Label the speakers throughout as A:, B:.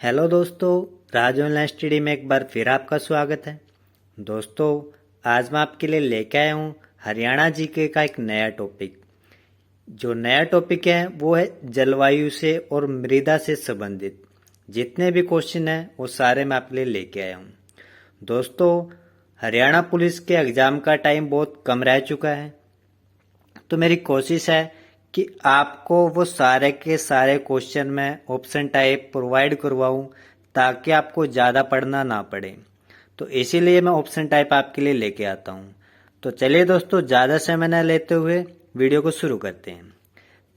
A: Hello दोस्तों, राज online study में एक बार फिर आपका स्वागत है। दोस्तों, आज मैं आपके लिए लेके आया हूँ हरियाणा जीके का एक नया टॉपिक। जो नया टॉपिक है वो है जलवायु से और मृदा से संबंधित जितने भी क्वेश्चन हैं वो सारे मैं आपके लिए लेके आया हूँ। दोस्तों, हरियाणा पुलिस के एग्जाम का टाइम बहुत कम रह चुका है, तो मेरी कोशिश है कि आपको वो सारे के सारे क्वेश्चन में ऑप्शन टाइप प्रोवाइड करवाऊं ताकि आपको ज़्यादा पढ़ना ना पड़े। तो इसीलिए मैं ऑप्शन टाइप आपके लिए लेके आता हूं। तो चलिए दोस्तों, ज़्यादा समय न लेते हुए वीडियो को शुरू करते हैं।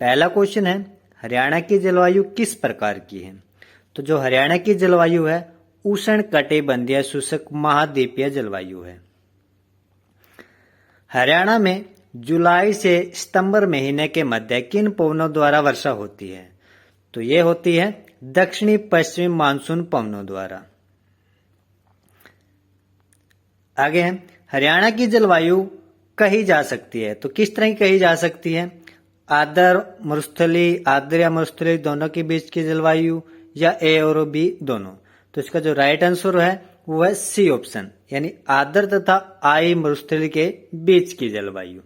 A: पहला क्वेश्चन है, हरियाणा की जलवायु किस प्रकार की है? तो जो हरियाणा की जलवायु है उष्ण कटिबंधीय शुष्क महाद्वीपीय जलवायु है। हरियाणा में जुलाई से सितंबर महीने के मध्य किन पवनों द्वारा वर्षा होती है? तो ये होती है दक्षिणी पश्चिमी मानसून पवनों द्वारा। आगे है, हरियाणा की जलवायु कही जा सकती है, तो किस तरह की कही जा सकती है? आर्द्र मरुस्थली, आर्द्र या मरुस्थली दोनों के बीच की जलवायु, या ए और बी दोनों। तो इसका जो राइट आंसर है वो है सी ऑप्शन, यानी आर्द्र तथा आई मरुस्थली के बीच की जलवायु।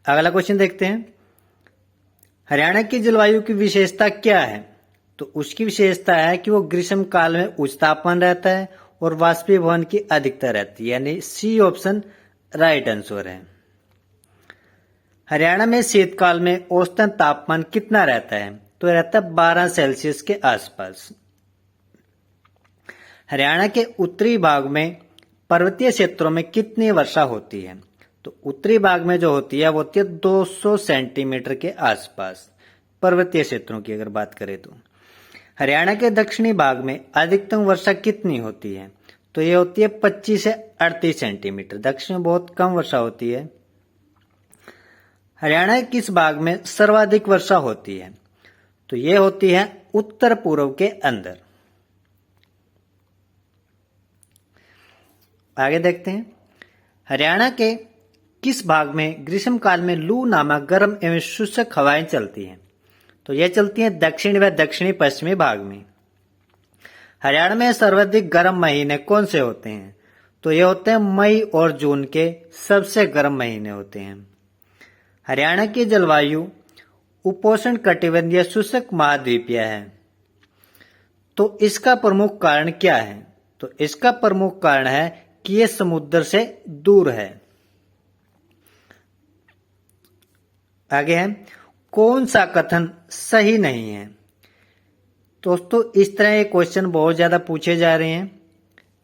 A: अगला क्वेश्चन देखते हैं, हरियाणा की जलवायु की विशेषता क्या है? तो उसकी विशेषता है कि वो ग्रीष्म काल में उच्च तापमान रहता है और वाष्पीभवन की अधिकता रहती है, यानी सी ऑप्शन राइट आंसर है। हरियाणा में शीतकाल में औसतन तापमान कितना रहता है? तो रहता है 12 सेल्सियस के आसपास। हरियाणा के उत्तरी भाग में पर्वतीय क्षेत्रों में कितनी वर्षा होती है? तो उत्तरी भाग में जो होती है वो होती है 200 सेंटीमीटर के आसपास, पर्वतीय क्षेत्रों की अगर बात करें तो। हरियाणा के दक्षिणी भाग में अधिकतम वर्षा कितनी होती है? तो ये होती है 25 से 38 सेंटीमीटर। दक्षिण में बहुत कम वर्षा होती है। हरियाणा के किस भाग में सर्वाधिक वर्षा होती है? तो ये होती है उत्तर पूर्व के अंदर। आगे देखते हैं, हरियाणा के किस भाग में ग्रीष्म काल में लू नामक गर्म एवं शुष्क हवाएं चलती हैं? तो यह चलती हैं दक्षिण व दक्षिणी पश्चिमी भाग में। हरियाणा में सर्वाधिक गर्म महीने कौन से होते हैं? तो ये होते हैं मई और जून के सबसे गर्म महीने होते हैं। हरियाणा की जलवायु उपोष्ण कटिबंधीय शुष्क महाद्वीपीय है। तो इसका प्रमुख कारण क्या है? तो इसका प्रमुख कारण है कि यह समुद्र से दूर है। आगे है, कौन सा कथन सही नहीं है? दोस्तों, इस तरह ये क्वेश्चन बहुत ज्यादा पूछे जा रहे हैं।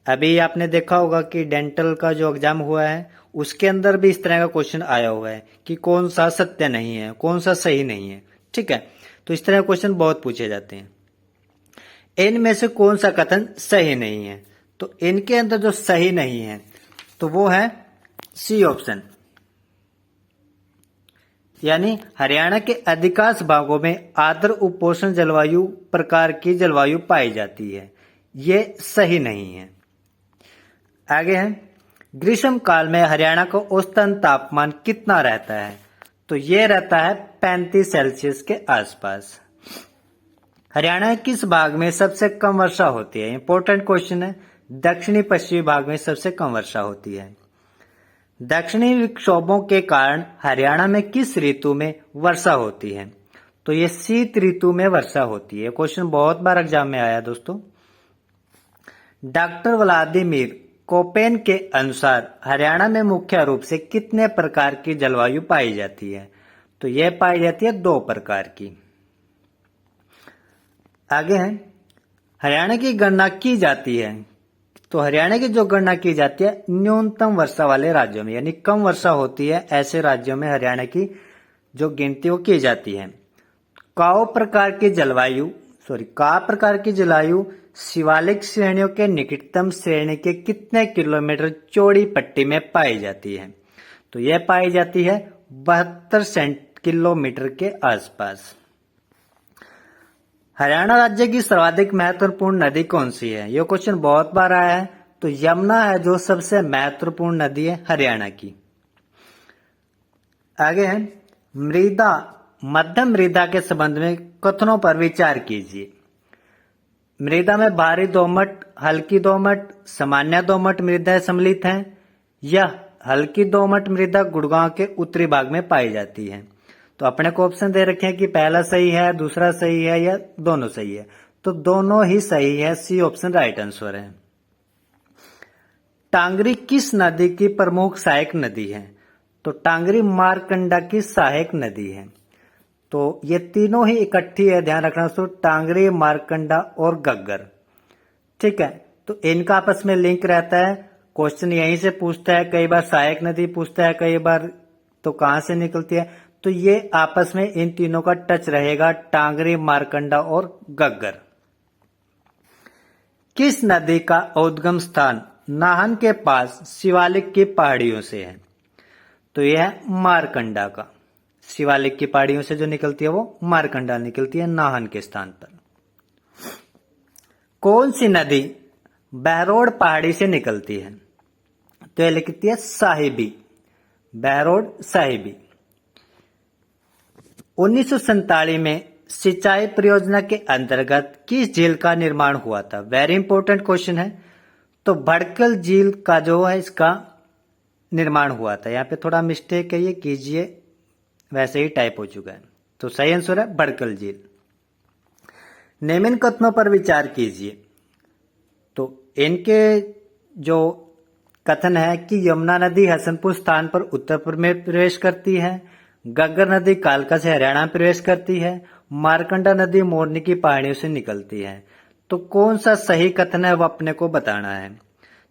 A: अभी आपने देखा होगा कि डेंटल का जो एग्जाम हुआ है उसके अंदर भी इस तरह का क्वेश्चन आया हुआ है कि कौन सा सत्य नहीं है, कौन सा सही नहीं है। ठीक है, तो इस तरह क्वेश्चन बहुत पूछे जाते हैं। इनमें से कौन सा कथन सही नहीं है? तो इनके अंदर जो सही नहीं है तो वो है सी ऑप्शन, यानी हरियाणा के अधिकांश भागों में आर्द्र उपोष्ण जलवायु प्रकार की जलवायु पाई जाती है। ये सही नहीं है। आगे है, ग्रीष्म काल में हरियाणा का औसतन तापमान कितना रहता है? तो ये रहता है 35 सेल्सियस के आसपास। हरियाणा के किस भाग में सबसे कम वर्षा होती है? इंपॉर्टेंट क्वेश्चन है। दक्षिणी पश्चिमी भाग में सबसे कम वर्षा होती है। दक्षिणी विक्षोभों के कारण हरियाणा में किस ऋतु में वर्षा होती है? तो ये शीत ऋतु में वर्षा होती है। क्वेश्चन बहुत बार एग्जाम में आया दोस्तों। डॉक्टर व्लादिमीर कोपेन के अनुसार हरियाणा में मुख्य रूप से कितने प्रकार की जलवायु पाई जाती है? तो यह पाई जाती है 2 प्रकार की। आगे है, हरियाणा की गणना की जाती है। तो हरियाणा की जो गणना की जाती है न्यूनतम वर्षा वाले राज्यों में, यानी कम वर्षा होती है ऐसे राज्यों में हरियाणा की जो गिनती वो की जाती है। का प्रकार की जलवायु शिवालिक श्रेणियों के निकटतम श्रेणी के कितने किलोमीटर चौड़ी पट्टी में पाई जाती है? तो यह पाई जाती है 72 किलोमीटर के आसपास। हरियाणा राज्य की सर्वाधिक महत्वपूर्ण नदी कौन सी है? यह क्वेश्चन बहुत बार आया है। तो यमुना है जो सबसे महत्वपूर्ण नदी है हरियाणा की। आगे है, मध्यम मृदा के संबंध में कथनों पर विचार कीजिए। मृदा में भारी दोमट, हल्की दोमट, सामान्य दोमट मृदाएं सम्मिलित हैं। यह हल्की दोमट मृदा गुड़गांव के उत्तरी भाग में पाई जाती है। तो अपने को ऑप्शन दे रखे हैं कि पहला सही है, दूसरा सही है या दोनों सही है। तो दोनों ही सही है, सी ऑप्शन राइट आंसर है। टांगरी किस नदी की प्रमुख सहायक नदी है? तो टांगरी मारकंडा की सहायक नदी है। तो ये तीनों ही इकट्ठी है, ध्यान रखना दोस्तों, टांगरी, मारकंडा और गग्गर। ठीक है, तो इनका आपस में लिंक रहता है। क्वेश्चन यहीं से पूछता है, कई बार सहायक नदी पूछता है, कई बार तो कहां से निकलती है। तो ये आपस में इन तीनों का टच रहेगा, टांगरी, मारकंडा और गग्गर। किस नदी का उद्गम स्थान नाहन के पास शिवालिक की पहाड़ियों से है? तो यह है मारकंडा का। शिवालिक की पहाड़ियों से जो निकलती है वो मारकंडा निकलती है नाहन के स्थान पर। कौन सी नदी बहरोड पहाड़ी से निकलती है? तो यह लिखती है साहिबी, बहरोड साहिबी। 1947 में सिंचाई परियोजना के अंतर्गत किस झील का निर्माण हुआ था? वेरी इंपॉर्टेंट क्वेश्चन है। तो भड़कल झील का जो है इसका निर्माण हुआ था। यहाँ पे थोड़ा मिस्टेक है, ये कीजिए, वैसे ही टाइप हो चुका है। तो सही आंसर है भड़कल झील। निम्न कथनों पर विचार कीजिए। तो इनके जो कथन है कि यमुना नदी हसनपुर स्थान पर उत्तर में प्रवेश करती है, गग्गर नदी कालका से हरियाणा में प्रवेश करती है, मारकंडा नदी मोरनी की पहाड़ियों से निकलती है। तो कौन सा सही कथन है वो अपने को बताना है।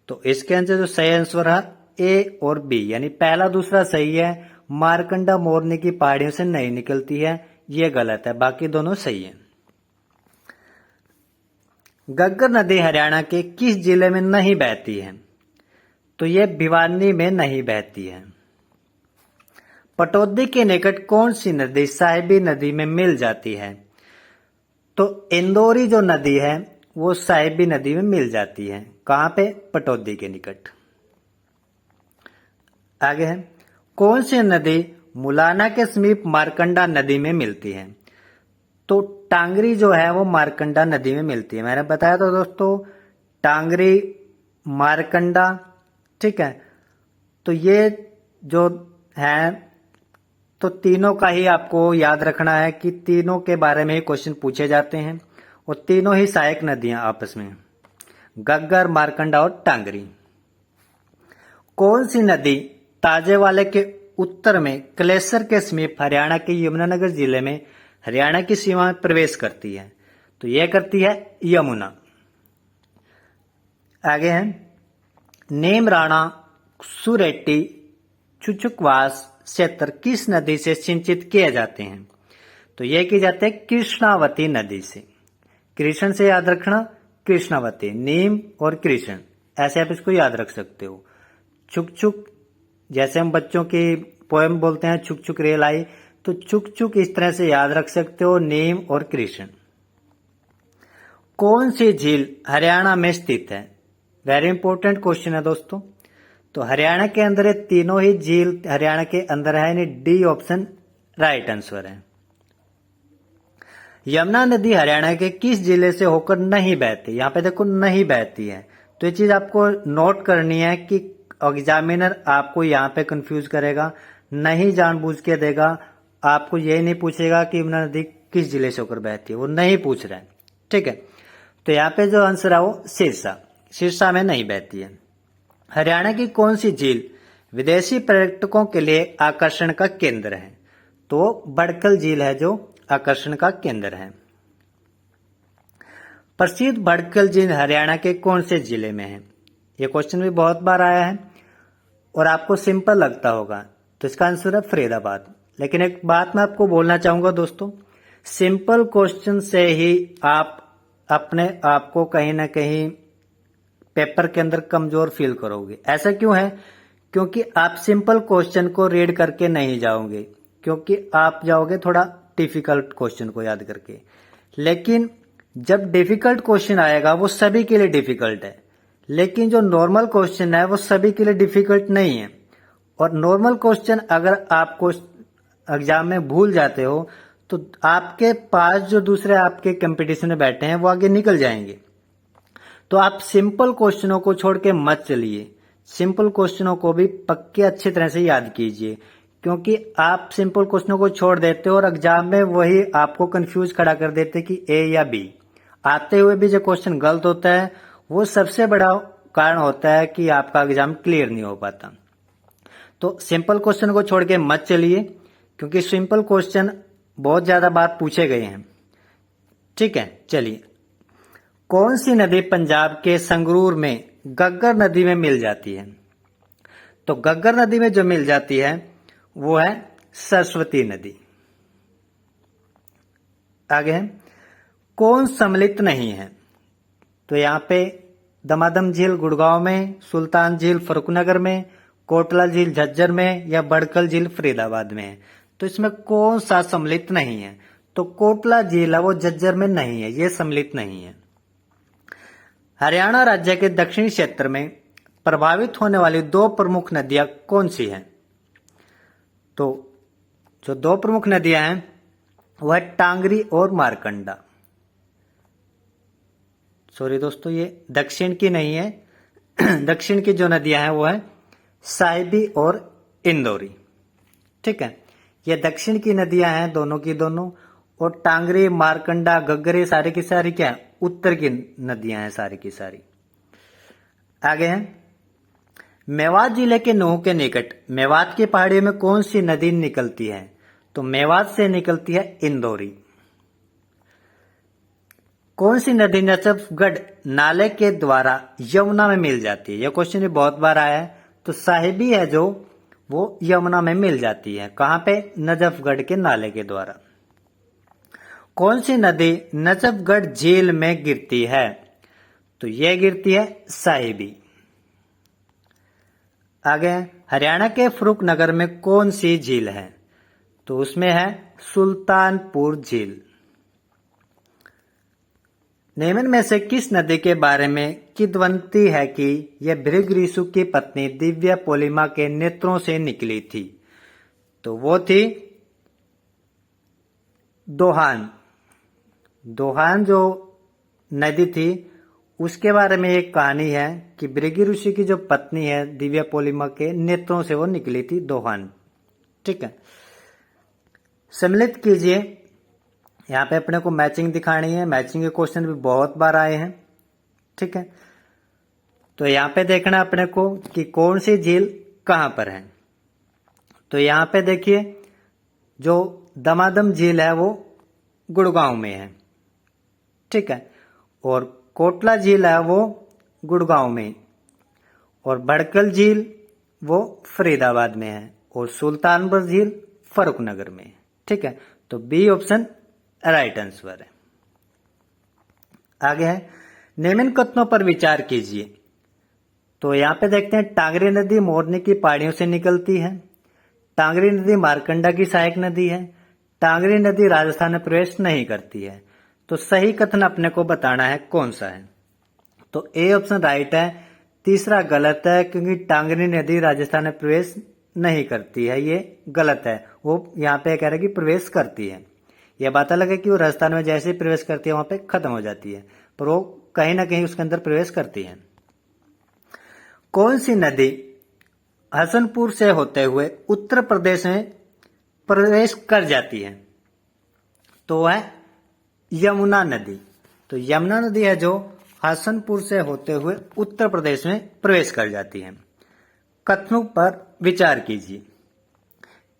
A: तो इसके आंसर जो सही आंसर है ए और बी, यानी पहला दूसरा सही है। मारकंडा मोरनी की पहाड़ियों से नहीं निकलती है, ये गलत है, बाकी दोनों सही है। गग्गर नदी हरियाणा के किस जिले में नहीं बहती है? तो ये भिवानी में नहीं बहती है। पटौदी के निकट कौन सी नदी साहिबी नदी में मिल जाती है? तो इंदौरी जो नदी है वो साहिबी नदी में मिल जाती है। कहां पे? पटौदी के निकट। आगे है, कौन सी नदी मुलाना के समीप मारकंडा नदी में मिलती है? तो टांगरी जो है वो मारकंडा नदी में मिलती है। मैंने बताया था दोस्तों, टांगरी, मारकंडा, ठीक है। तो ये जो है, तो तीनों का ही आपको याद रखना है कि तीनों के बारे में ही क्वेश्चन पूछे जाते हैं और तीनों ही सहायक नदियां आपस में, गग्गर, मारकंडा और टांगरी। कौन सी नदी ताजेवाले के उत्तर में कलेसर के समीप हरियाणा के यमुनानगर जिले में हरियाणा की सीमा में प्रवेश करती है? तो यह करती है यमुना। आगे है, नेम राणा सुरेट्टी चुचुकवास क्षेत्र किस नदी से सिंचित किए जाते हैं? तो यह किए जाते हैं कृष्णावती नदी से। कृष्ण से याद रखना, कृष्णावती, नीम और कृष्ण, ऐसे आप इसको याद रख सकते हो। छुक छुक, जैसे हम बच्चों की पोएम बोलते हैं छुक छुक रेल आई, तो छुक छुक इस तरह से याद रख सकते हो, नीम और कृष्ण। कौन सी झील हरियाणा में स्थित है? वेरी इंपॉर्टेंट क्वेश्चन है दोस्तों। तो हरियाणा के अंदर ये तीनों ही झील हरियाणा के अंदर है, यानी डी ऑप्शन राइट आंसर है। यमुना नदी हरियाणा के किस जिले से होकर नहीं बहती? यहाँ पे देखो नहीं बहती है, तो ये चीज आपको नोट करनी है कि एग्जामिनर आपको यहाँ पे कंफ्यूज करेगा, नहीं जानबूझ के देगा। आपको ये नहीं पूछेगा कि यमुना नदी किस जिले से होकर बहती है, वो नहीं पूछ रहा है, ठीक है। तो यहाँ पे जो आंसर है वो सिरसा, सिरसा में नहीं बहती है। हरियाणा की कौन सी झील विदेशी पर्यटकों के लिए आकर्षण का केंद्र है? तो भड़कल झील है जो आकर्षण का केंद्र है। प्रसिद्ध भड़कल झील हरियाणा के कौन से जिले में है? ये क्वेश्चन भी बहुत बार आया है और आपको सिंपल लगता होगा, तो इसका आंसर है फरीदाबाद। लेकिन एक बात मैं आपको बोलना चाहूंगा दोस्तों, सिंपल क्वेश्चन से ही आप अपने आप को कहीं ना कहीं पेपर के अंदर कमजोर फील करोगे। ऐसा क्यों है? क्योंकि आप सिंपल क्वेश्चन को रीड करके नहीं जाओगे, क्योंकि आप जाओगे थोड़ा डिफिकल्ट क्वेश्चन को याद करके। लेकिन जब डिफिकल्ट क्वेश्चन आएगा वो सभी के लिए डिफिकल्ट है, लेकिन जो नॉर्मल क्वेश्चन है वो सभी के लिए डिफिकल्ट नहीं है। और नॉर्मल क्वेश्चन अगर आपको एग्जाम में भूल जाते हो तो आपके पास जो दूसरे आपके कंपटीशन में बैठे हैं वो आगे निकल जाएंगे। तो आप सिंपल क्वेश्चनों को छोड़ के मत चलिए, सिंपल क्वेश्चनों को भी पक्के अच्छी तरह से याद कीजिए, क्योंकि आप सिंपल क्वेश्चनों को छोड़ देते हो और एग्जाम में वही आपको कंफ्यूज खड़ा कर देते कि ए या बी। आते हुए भी जो क्वेश्चन गलत होता है वो सबसे बड़ा कारण होता है कि आपका एग्जाम क्लियर नहीं हो पाता। तो सिंपल क्वेश्चन को छोड़ के मत चलिए, क्योंकि सिंपल क्वेश्चन बहुत ज्यादा बार पूछे गए हैं। ठीक है, चलिए। कौन सी नदी पंजाब के संगरूर में गग्गर नदी में मिल जाती है? तो गग्गर नदी में जो मिल जाती है वो है सरस्वती नदी। आगे है, कौन सम्मिलित नहीं है? तो यहां पे दमादम झील गुड़गांव में, सुल्तान झील फरुखनगर में, कोटला झील झज्जर में या बड़कल झील फरीदाबाद में है। तो इसमें कौन सा सम्मिलित नहीं है? तो कोटला झील है वो झज्जर में नहीं है, ये सम्मिलित नहीं है। हरियाणा राज्य के दक्षिणी क्षेत्र में प्रभावित होने वाली दो प्रमुख नदियां कौन सी हैं? तो जो दो प्रमुख नदियां हैं वह है टांगरी और मारकंडा। सॉरी दोस्तों, ये दक्षिण की नहीं है। दक्षिण की जो नदियां हैं वो है साहिबी और इंदौरी। ठीक है, ये दक्षिण की नदियां हैं दोनों की दोनों, और टांगरी, मारकंडा, गग्गरी सारी की सारी क्या है? उत्तर की नदियां हैं सारी की सारी। आगे हैं, मेवात जिले के नूह के निकट मेवात की पहाड़ियों में कौन सी नदी निकलती है? तो मेवात से निकलती है इंदौरी। कौन सी नदी नजफगढ़ नाले के द्वारा यमुना में मिल जाती है? यह क्वेश्चन भी बहुत बार आया है। तो साहिबी है जो वो यमुना में मिल जाती है। कहां पे? नजफगढ़ के नाले के द्वारा। कौन सी नदी नजफगढ़ झील में गिरती है? तो यह गिरती है साहिबी। आगे, हरियाणा के फरुखनगर में कौन सी झील है? तो उसमें है सुल्तानपुर झील। निम्न में से किस नदी के बारे में किंवदंती है कि यह भृगु ऋषि की पत्नी दिव्या पोलिमा के नेत्रों से निकली थी? तो वो थी दोहान। दोहान जो नदी थी उसके बारे में एक कहानी है कि भृगु ऋषि की जो पत्नी है दिव्या पोलिमा के नेत्रों से वो निकली थी दोहान। ठीक है, सम्मिलित कीजिए। यहाँ पे अपने को मैचिंग दिखानी है। मैचिंग के क्वेश्चन भी बहुत बार आए हैं। ठीक है, तो यहाँ पे देखना अपने को कि कौन सी झील कहां पर है। तो यहाँ पे देखिए, जो दमादम झील है वो गुड़गांव में है। ठीक है, और कोटला झील है वो गुड़गांव में, और बड़कल झील वो फरीदाबाद में है, और सुल्तानपुर झील फरुखनगर में है। ठीक है, तो बी ऑप्शन राइट आंसर है। आगे है, निम्न कथनों पर विचार कीजिए। तो यहां पे देखते हैं, टांगरी नदी मोरनी की पहाड़ियों से निकलती है। टांगरी नदी मारकंडा की सहायक नदी है। टांगरी नदी राजस्थान में प्रवेश नहीं करती है। तो सही कथन अपने को बताना है कौन सा है। तो ए ऑप्शन राइट है, तीसरा गलत है, क्योंकि टांगरी नदी राजस्थान में प्रवेश नहीं करती है, ये गलत है। वो यहाँ पे कह रहा है कि प्रवेश करती है। यह बात अलग है कि वो राजस्थान में जैसे ही प्रवेश करती है वहां पे खत्म हो जाती है, पर वो कहीं ना कहीं उसके अंदर प्रवेश करती है। कौन सी नदी हसनपुर से होते हुए उत्तर प्रदेश में प्रवेश कर जाती है? तो है यमुना नदी। तो यमुना नदी है जो हसनपुर से होते हुए उत्तर प्रदेश में प्रवेश कर जाती है। कथनों पर विचार कीजिए।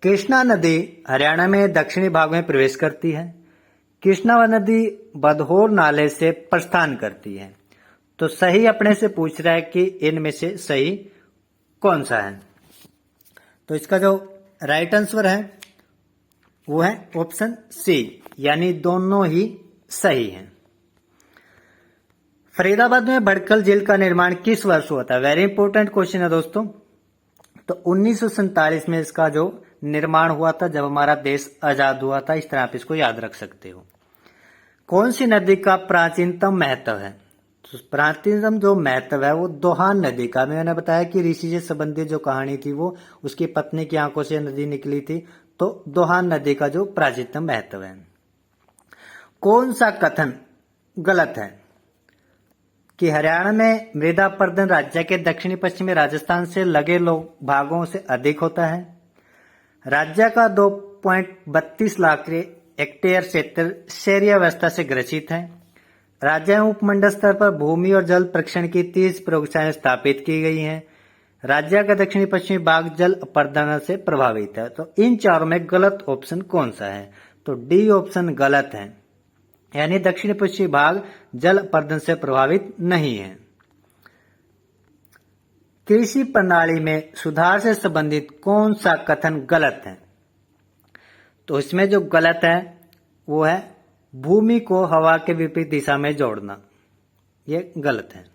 A: कृष्णा नदी हरियाणा में दक्षिणी भाग में प्रवेश करती है। कृष्णा नदी बदहोर नाले से प्रस्थान करती है। तो सही अपने से पूछ रहा है कि इनमें से सही कौन सा है। तो इसका जो राइट आंसर है वो है ऑप्शन सी, यानी दोनों ही सही हैं। फरीदाबाद में बड़कल झील का निर्माण किस वर्ष हुआ था? वेरी इंपॉर्टेंट क्वेश्चन है दोस्तों। तो 1947 में इसका जो निर्माण हुआ था, जब हमारा देश आजाद हुआ था। इस तरह आप इसको याद रख सकते हो। कौन सी नदी का प्राचीनतम महत्व है? तो प्राचीनतम जो महत्व है वो दोहान नदी का। मैंने बताया कि ऋषि से संबंधित जो कहानी थी वो उसकी पत्नी की आंखों से नदी निकली थी, तो दोहान नदी का जो प्राचीनतम महत्व है। कौन सा कथन गलत है कि हरियाणा में मृदा अपरदन राज्य के दक्षिणी पश्चिमी राजस्थान से लगे लोग भागों से अधिक होता है। राज्य का 2.32 लाख हेक्टेयर क्षेत्र शहरी अवस्था से ग्रसित है। राज्य में उपमंडल स्तर पर भूमि और जल परीक्षण की 30 प्रयोगशालाएं स्थापित की गई हैं। राज्य का दक्षिणी पश्चिमी भाग जल अपरदन से प्रभावित है। तो इन चारों में गलत ऑप्शन कौन सा है? तो डी ऑप्शन गलत है, यानी दक्षिणी पश्चिमी भाग जल अपरदन से प्रभावित नहीं है। कृषि प्रणाली में सुधार से संबंधित कौन सा कथन गलत है? तो इसमें जो गलत है वो है भूमि को हवा के विपरीत दिशा में जोड़ना, ये गलत है।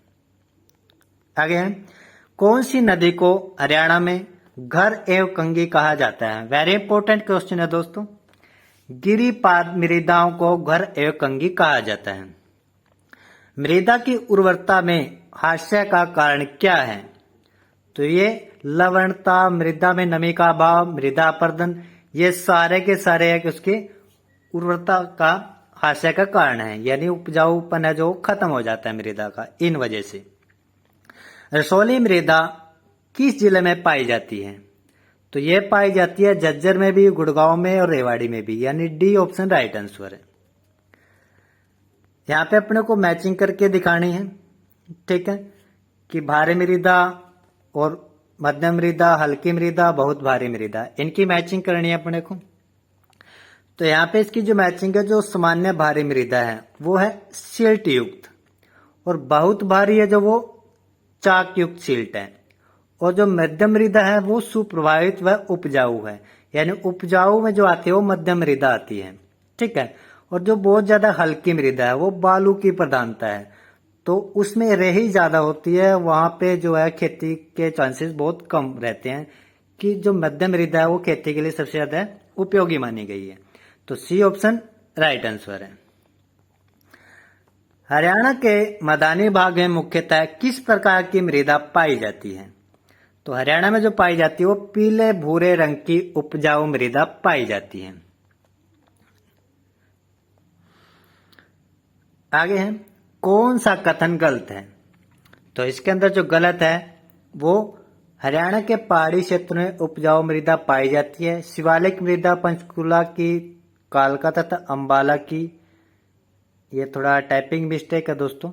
A: आगे है, कौन सी नदी को हरियाणा में घर एवं कंगी कहा जाता है? वेरी इंपॉर्टेंट क्वेश्चन है दोस्तों। गिरिपाद मृदाओं को घर एवं कंगी कहा जाता है। मृदा की उर्वरता में हास्य का कारण क्या है? तो ये लवणता, मृदा में नमी का अभाव, मृदा अपरदन, ये सारे के सारे है कि उसकी उर्वरता का हास्य का कारण है, यानी उपजाऊपन है जो खत्म हो जाता है मृदा का इन वजह से। रसौली मृदा किस जिले में पाई जाती है? तो ये पाई जाती है झज्जर में भी, गुड़गांव में और रेवाड़ी में भी, यानी डी ऑप्शन राइट आंसर है। यहां पे अपने को मैचिंग करके दिखानी है, ठीक है, कि भारी मृदा और मध्यम मृदा, हल्की मृदा, बहुत भारी मृदा, इनकी मैचिंग करनी है अपने को। तो यहाँ पे इसकी जो मैचिंग है, जो सामान्य भारी मृदा है वो है सिल्ट युक्त, और बहुत भारी है जो वो चाक युक्त सिल्ट है, और जो मध्यम मृदा है वो सुप्रभावित व उपजाऊ है, यानी उपजाऊ में जो आती है वो मध्यम मृदा आती है, ठीक है। और जो बहुत ज्यादा हल्की मृदा है वो बालू की प्रधानता है, तो उसमें रेही ज्यादा होती है, वहां पे जो है खेती के चांसेस बहुत कम रहते हैं, कि जो मध्यम मृदा है वो खेती के लिए सबसे ज्यादा उपयोगी मानी गई है। तो सी ऑप्शन राइट आंसर है। हरियाणा के मैदानी भाग में मुख्यतः किस प्रकार की मृदा पाई जाती है? तो हरियाणा में जो पाई जाती है वो पीले भूरे रंग की उपजाऊ मृदा पाई जाती है। आगे है, कौन सा कथन गलत है? तो इसके अंदर जो गलत है वो हरियाणा के पहाड़ी क्षेत्र में उपजाऊ मृदा पाई जाती है। शिवालिक मृदा पंचकुला की, कालका तथा अंबाला की। ये थोड़ा टाइपिंग मिस्टेक है दोस्तों,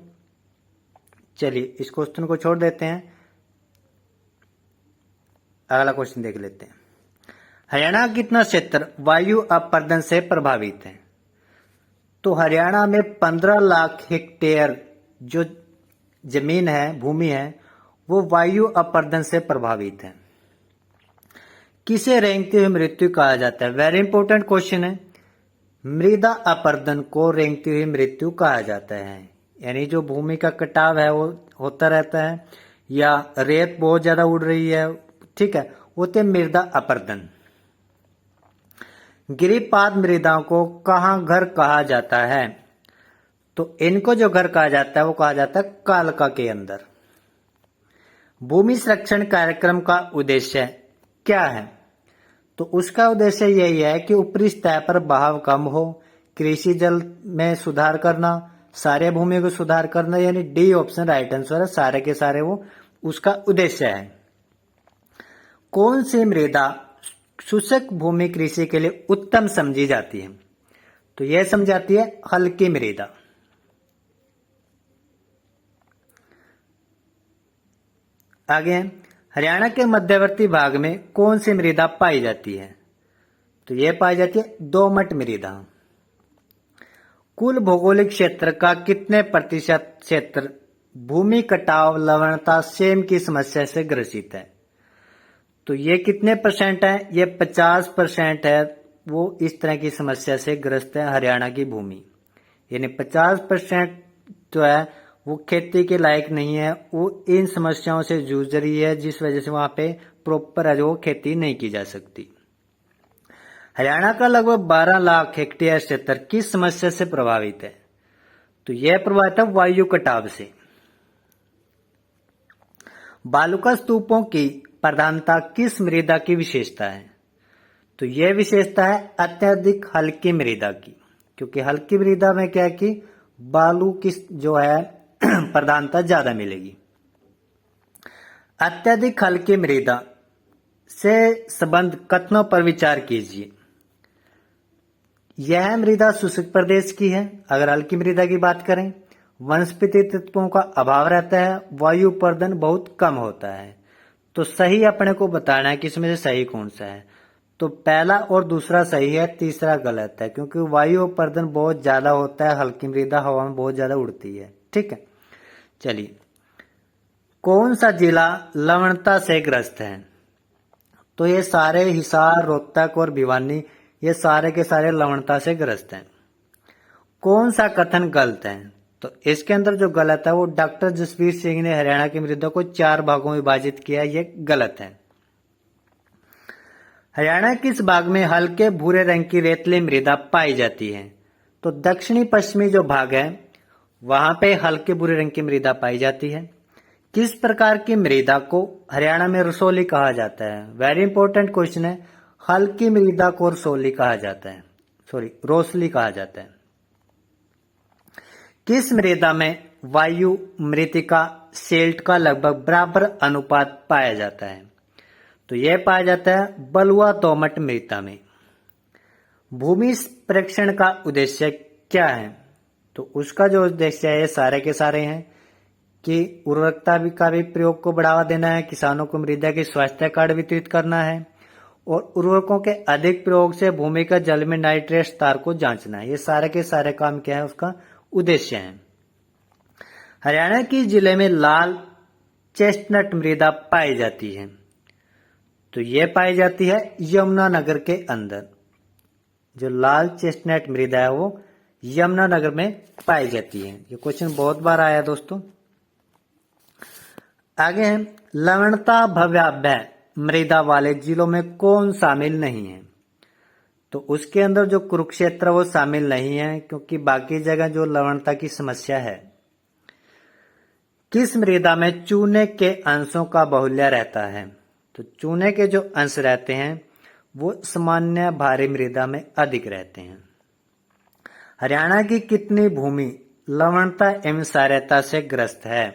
A: चलिए इस क्वेश्चन को छोड़ देते हैं, अगला क्वेश्चन देख लेते हैं। हरियाणा का कितना क्षेत्र वायु अपरदन से प्रभावित है? तो हरियाणा में 15 लाख हेक्टेयर जो जमीन है, भूमि है, वो वायु अपरदन से प्रभावित है। किसे रेंगती हुई मृत्यु कहा जाता है? वेरी इंपॉर्टेंट क्वेश्चन है। मृदा अपरदन को रेंगती हुई मृत्यु कहा जाता है, यानी जो भूमि का कटाव है वो होता रहता है, या रेत बहुत ज्यादा उड़ रही है, ठीक है, वो तो मृदा अपरदन। गिरिपाद मृदाओं को कहाँ घर कहा जाता है? तो इनको जो घर कहा जाता है वो कहा जाता है कालका के अंदर। भूमि संरक्षण कार्यक्रम का उद्देश्य क्या है? तो उसका उद्देश्य यही है कि ऊपरी सतह पर बहाव कम हो, कृषि जल में सुधार करना, सारे भूमि को सुधार करना, यानी डी ऑप्शन राइट आंसर है। सारे के सारे वो उसका उद्देश्य है। कौन सी मृदा शुष्क भूमि कृषि के लिए उत्तम समझी जाती है? तो यह समझाती है हल्की मृदा। आगे हरियाणा के मध्यवर्ती भाग में कौन सी मृदा पाई जाती है? तो यह पाई जाती है दोमट मृदा। कुल भौगोलिक क्षेत्र का कितने प्रतिशत क्षेत्र भूमि कटाव, लवणता, सेम की समस्या से ग्रसित है? तो ये कितने परसेंट है? ये 50% है, वो इस तरह की समस्या से ग्रस्त है हरियाणा की भूमि, यानी 50% जो है वो खेती के लायक नहीं है, वो इन समस्याओं से जूझ रही है, जिस वजह से वहां पे प्रॉपर है जो खेती नहीं की जा सकती। हरियाणा का लगभग 12 लाख हेक्टेयर क्षेत्र किस समस्या से प्रभावित है? तो यह प्रभावित है वायु कटाव से। बालुका स्तूपों की प्रधानता किस मृदा की विशेषता है? तो यह विशेषता है अत्यधिक हल्की मृदा की, क्योंकि हल्की मृदा में क्या है कि बालू की जो है प्रधानता ज्यादा मिलेगी। अत्यधिक हल्की मृदा से संबंध कथनों पर विचार कीजिए। यह मृदा शुष्क प्रदेश की है। अगर हल्की मृदा की बात करें, वनस्पति तत्वों का अभाव रहता है, वायु प्रदूषण बहुत कम होता है। तो सही अपने को बताना है कि इसमें से सही कौन सा है। तो पहला और दूसरा सही है, तीसरा गलत है, क्योंकि वायु प्रदूषण बहुत ज्यादा होता है, हल्की मृदा हवा में बहुत ज्यादा उड़ती है। ठीक है, चलिए, कौन सा जिला लवणता से ग्रस्त है? तो ये सारे हिसार, रोहतक और भिवानी, ये सारे के सारे लवणता से ग्रस्त हैं। कौन सा कथन गलत है? तो इसके अंदर जो गलत है वो डॉक्टर जसवीर सिंह ने हरियाणा की मृदा को 4 भागों में विभाजित किया, ये गलत है। हरियाणा किस भाग में हल्के भूरे रंग की रेतली मृदा पाई जाती है? तो दक्षिणी पश्चिमी जो भाग है वहां पे हल्के भूरे रंग की मृदा पाई जाती है। किस प्रकार की मृदा को हरियाणा में रसोली कहा जाता है? वेरी इंपॉर्टेंट क्वेश्चन है। हल्की मृदा को रसोली कहा जाता है, रोसली कहा जाता है। किस मृदा में वायु, मृतिका, सेल्ट का लगभग बराबर अनुपात पाया जाता है? तो यह पाया जाता है बलुआ दोमट मृदा में। भूमि परीक्षण का उद्देश्य क्या है? तो उसका जो उद्देश्य है ये सारे के सारे हैं कि उर्वरकता का भी प्रयोग को बढ़ावा देना है, किसानों को मृदा की स्वास्थ्य कार्ड वितरित करना है और उर्वरकों के अधिक प्रयोग से भूमि का जल में नाइट्रेट स्तर को जांचना है। ये सारे के सारे काम क्या है, उसका उद्देश्य है। हरियाणा की जिले में लाल चेस्टनट मृदा पाई जाती है। तो यह पाई जाती है यमुनानगर के अंदर। जो लाल चेस्टनट मृदा है वो यमुनानगर में पाई जाती है। ये क्वेश्चन बहुत बार आया दोस्तों। आगे है लवणता भव्याभ्य मृदा वाले जिलों में कौन शामिल नहीं है? तो उसके अंदर जो कुरुक्षेत्र वो शामिल नहीं है, क्योंकि बाकी जगह जो लवणता की समस्या है। किस मृदा में चूने के अंशों का बाहुल्य रहता है? तो चूने के जो अंश रहते हैं वो सामान्य भारी मृदा में अधिक रहते हैं। हरियाणा की कितनी भूमि लवणता एवं क्षारीयता से ग्रस्त है?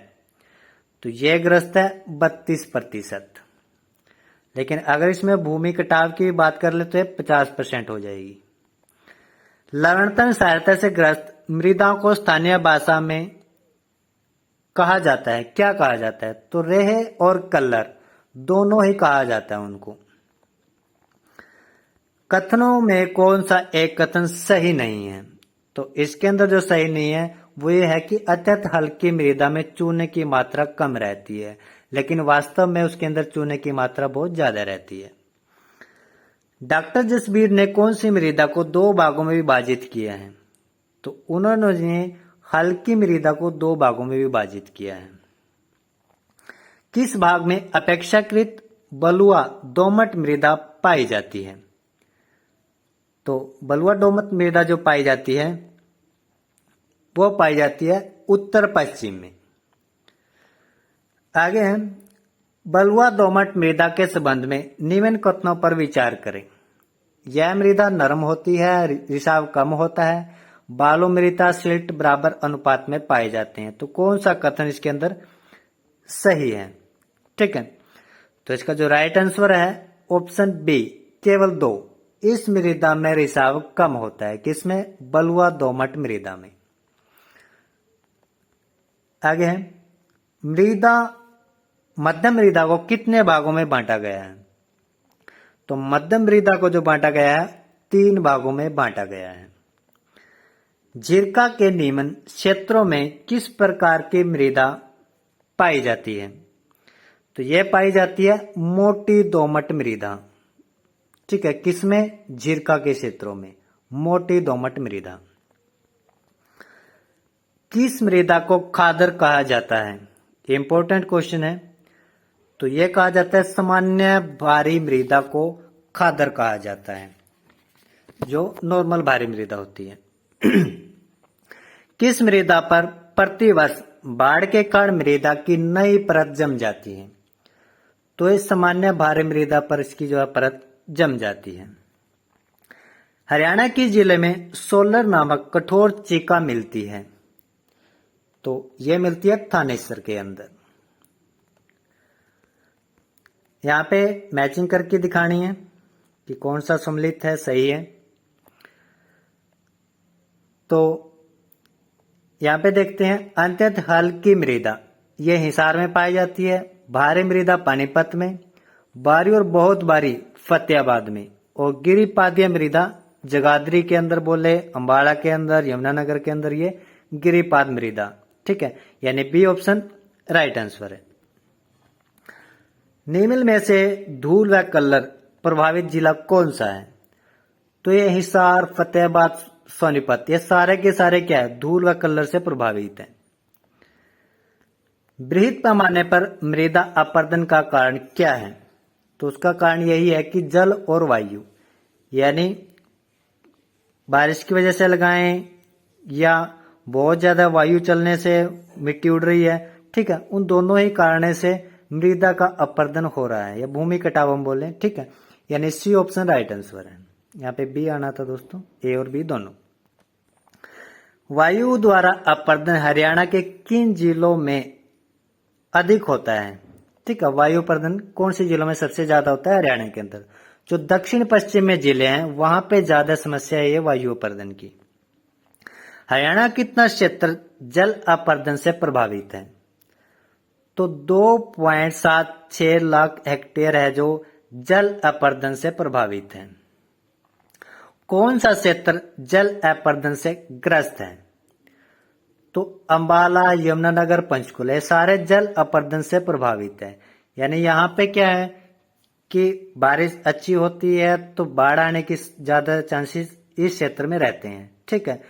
A: तो यह ग्रस्त है 32%। लेकिन अगर इसमें भूमि कटाव की बात कर ले तो यह 50% हो जाएगी। लवणता क्षारीयता से ग्रस्त मृदाओं को स्थानीय भाषा में कहा जाता है, क्या कहा जाता है? तो रेहे और कल्लर दोनों ही कहा जाता है उनको। कथनों में कौन सा एक कथन सही नहीं है? तो इसके अंदर जो सही नहीं है वो ये है कि अत्यंत हल्की मृदा में चूने की मात्रा कम रहती है, लेकिन वास्तव में उसके अंदर चूने की मात्रा बहुत ज्यादा रहती है। डॉक्टर जसबीर ने कौन सी मृदा को 2 भागों में विभाजित किया है? तो उन्होंने हल्की मृदा को 2 भागों में विभाजित किया है। किस भाग में अपेक्षाकृत बलुआ दोमट मृदा पाई जाती है? तो बलुआ दोमट मृदा जो पाई जाती है वो पाई जाती है उत्तर पश्चिम में। आगे है बलुआ दोमट मृदा के संबंध में निम्न कथनों पर विचार करें। यह मृदा नरम होती है, रिसाव कम होता है, बालू मृदा सिल्ट बराबर अनुपात में पाए जाते हैं। तो कौन सा कथन इसके अंदर सही है? ठीक है, तो इसका जो राइट आंसर है ऑप्शन बी, केवल 2। इस मृदा में रिसाव कम होता है। किसमें? बलुआ दोमट मृदा में। आगे है मृदा, मध्यम मृदा को कितने भागों में बांटा गया है? तो मध्यम मृदा को जो बांटा गया है 3 भागों में बांटा गया है। झिरका के निम्न क्षेत्रों में किस प्रकार की मृदा पाई जाती है? तो यह पाई जाती है मोटी दोमट मृदा। ठीक है, किसमें? झिरका के क्षेत्रों में मोटी दोमट मृदा। किस मृदा को खादर कहा जाता है? इंपॉर्टेंट क्वेश्चन है। तो यह कहा जाता है सामान्य भारी मृदा को खादर कहा जाता है, जो नॉर्मल भारी मृदा होती है। किस मृदा पर प्रतिवर्ष बाढ़ के कारण मृदा की नई परत जम जाती है? तो इस सामान्य भारी मृदा पर इसकी जो है परत जम जाती है। हरियाणा किस जिले में सोलर नामक कठोर चीका मिलती है? तो यह मिलती है थानेसर के अंदर। यहां पे मैचिंग करके दिखानी है कि कौन सा सम्मिलित है, सही है। तो यहां पे देखते हैं, अत्यंत हल्की मृदा यह हिसार में पाई जाती है, भारी मृदा पानीपत में, भारी और बहुत भारी फतेहाबाद में, और गिरिपादीय मृदा जगाधरी के अंदर बोले, अंबाला के अंदर, यमुनानगर के अंदर ये गिरिपाद मृदा। ठीक है, यानी बी ऑप्शन राइट आंसर है। निम्न में से धूल व कलर प्रभावित जिला कौन सा है? तो ये हिसार, फतेहाबाद, सोनीपत, ये सारे के सारे क्या है? धूल व कलर से प्रभावित है। बृहद पैमाने पर मृदा अपरदन का कारण क्या है? तो उसका कारण यही है कि जल और वायु, यानी बारिश की वजह से लगाएं या बहुत ज्यादा वायु चलने से मिट्टी उड़ रही है, ठीक है, उन दोनों ही कारणों से मृदा का अपरदन हो रहा है या भूमि कटाव हम बोले। ठीक है, यानी सी ऑप्शन राइट आंसर है। यहाँ पे बी आना था दोस्तों, ए और बी दोनों। वायु द्वारा अपरदन हरियाणा के किन जिलों में अधिक होता है? ठीक है, वायु अपरदन कौन से जिलों में सबसे ज्यादा होता है? हरियाणा के अंदर जो दक्षिण पश्चिम में जिले हैं वहां पे ज्यादा समस्या है ये वायु अपरदन की। हरियाणा कितना क्षेत्र जल अपरदन से प्रभावित है? तो 2.76 लाख हेक्टेयर है जो जल अपरदन से प्रभावित है। कौन सा क्षेत्र जल अपरदन से ग्रस्त है? तो अंबाला, यमुनानगर, पंचकुला, ये सारे जल अपरदन से प्रभावित है। यानी यहाँ पे क्या है कि बारिश अच्छी होती है तो बाढ़ आने की ज्यादा चांसेस इस क्षेत्र में रहते हैं। ठीक है,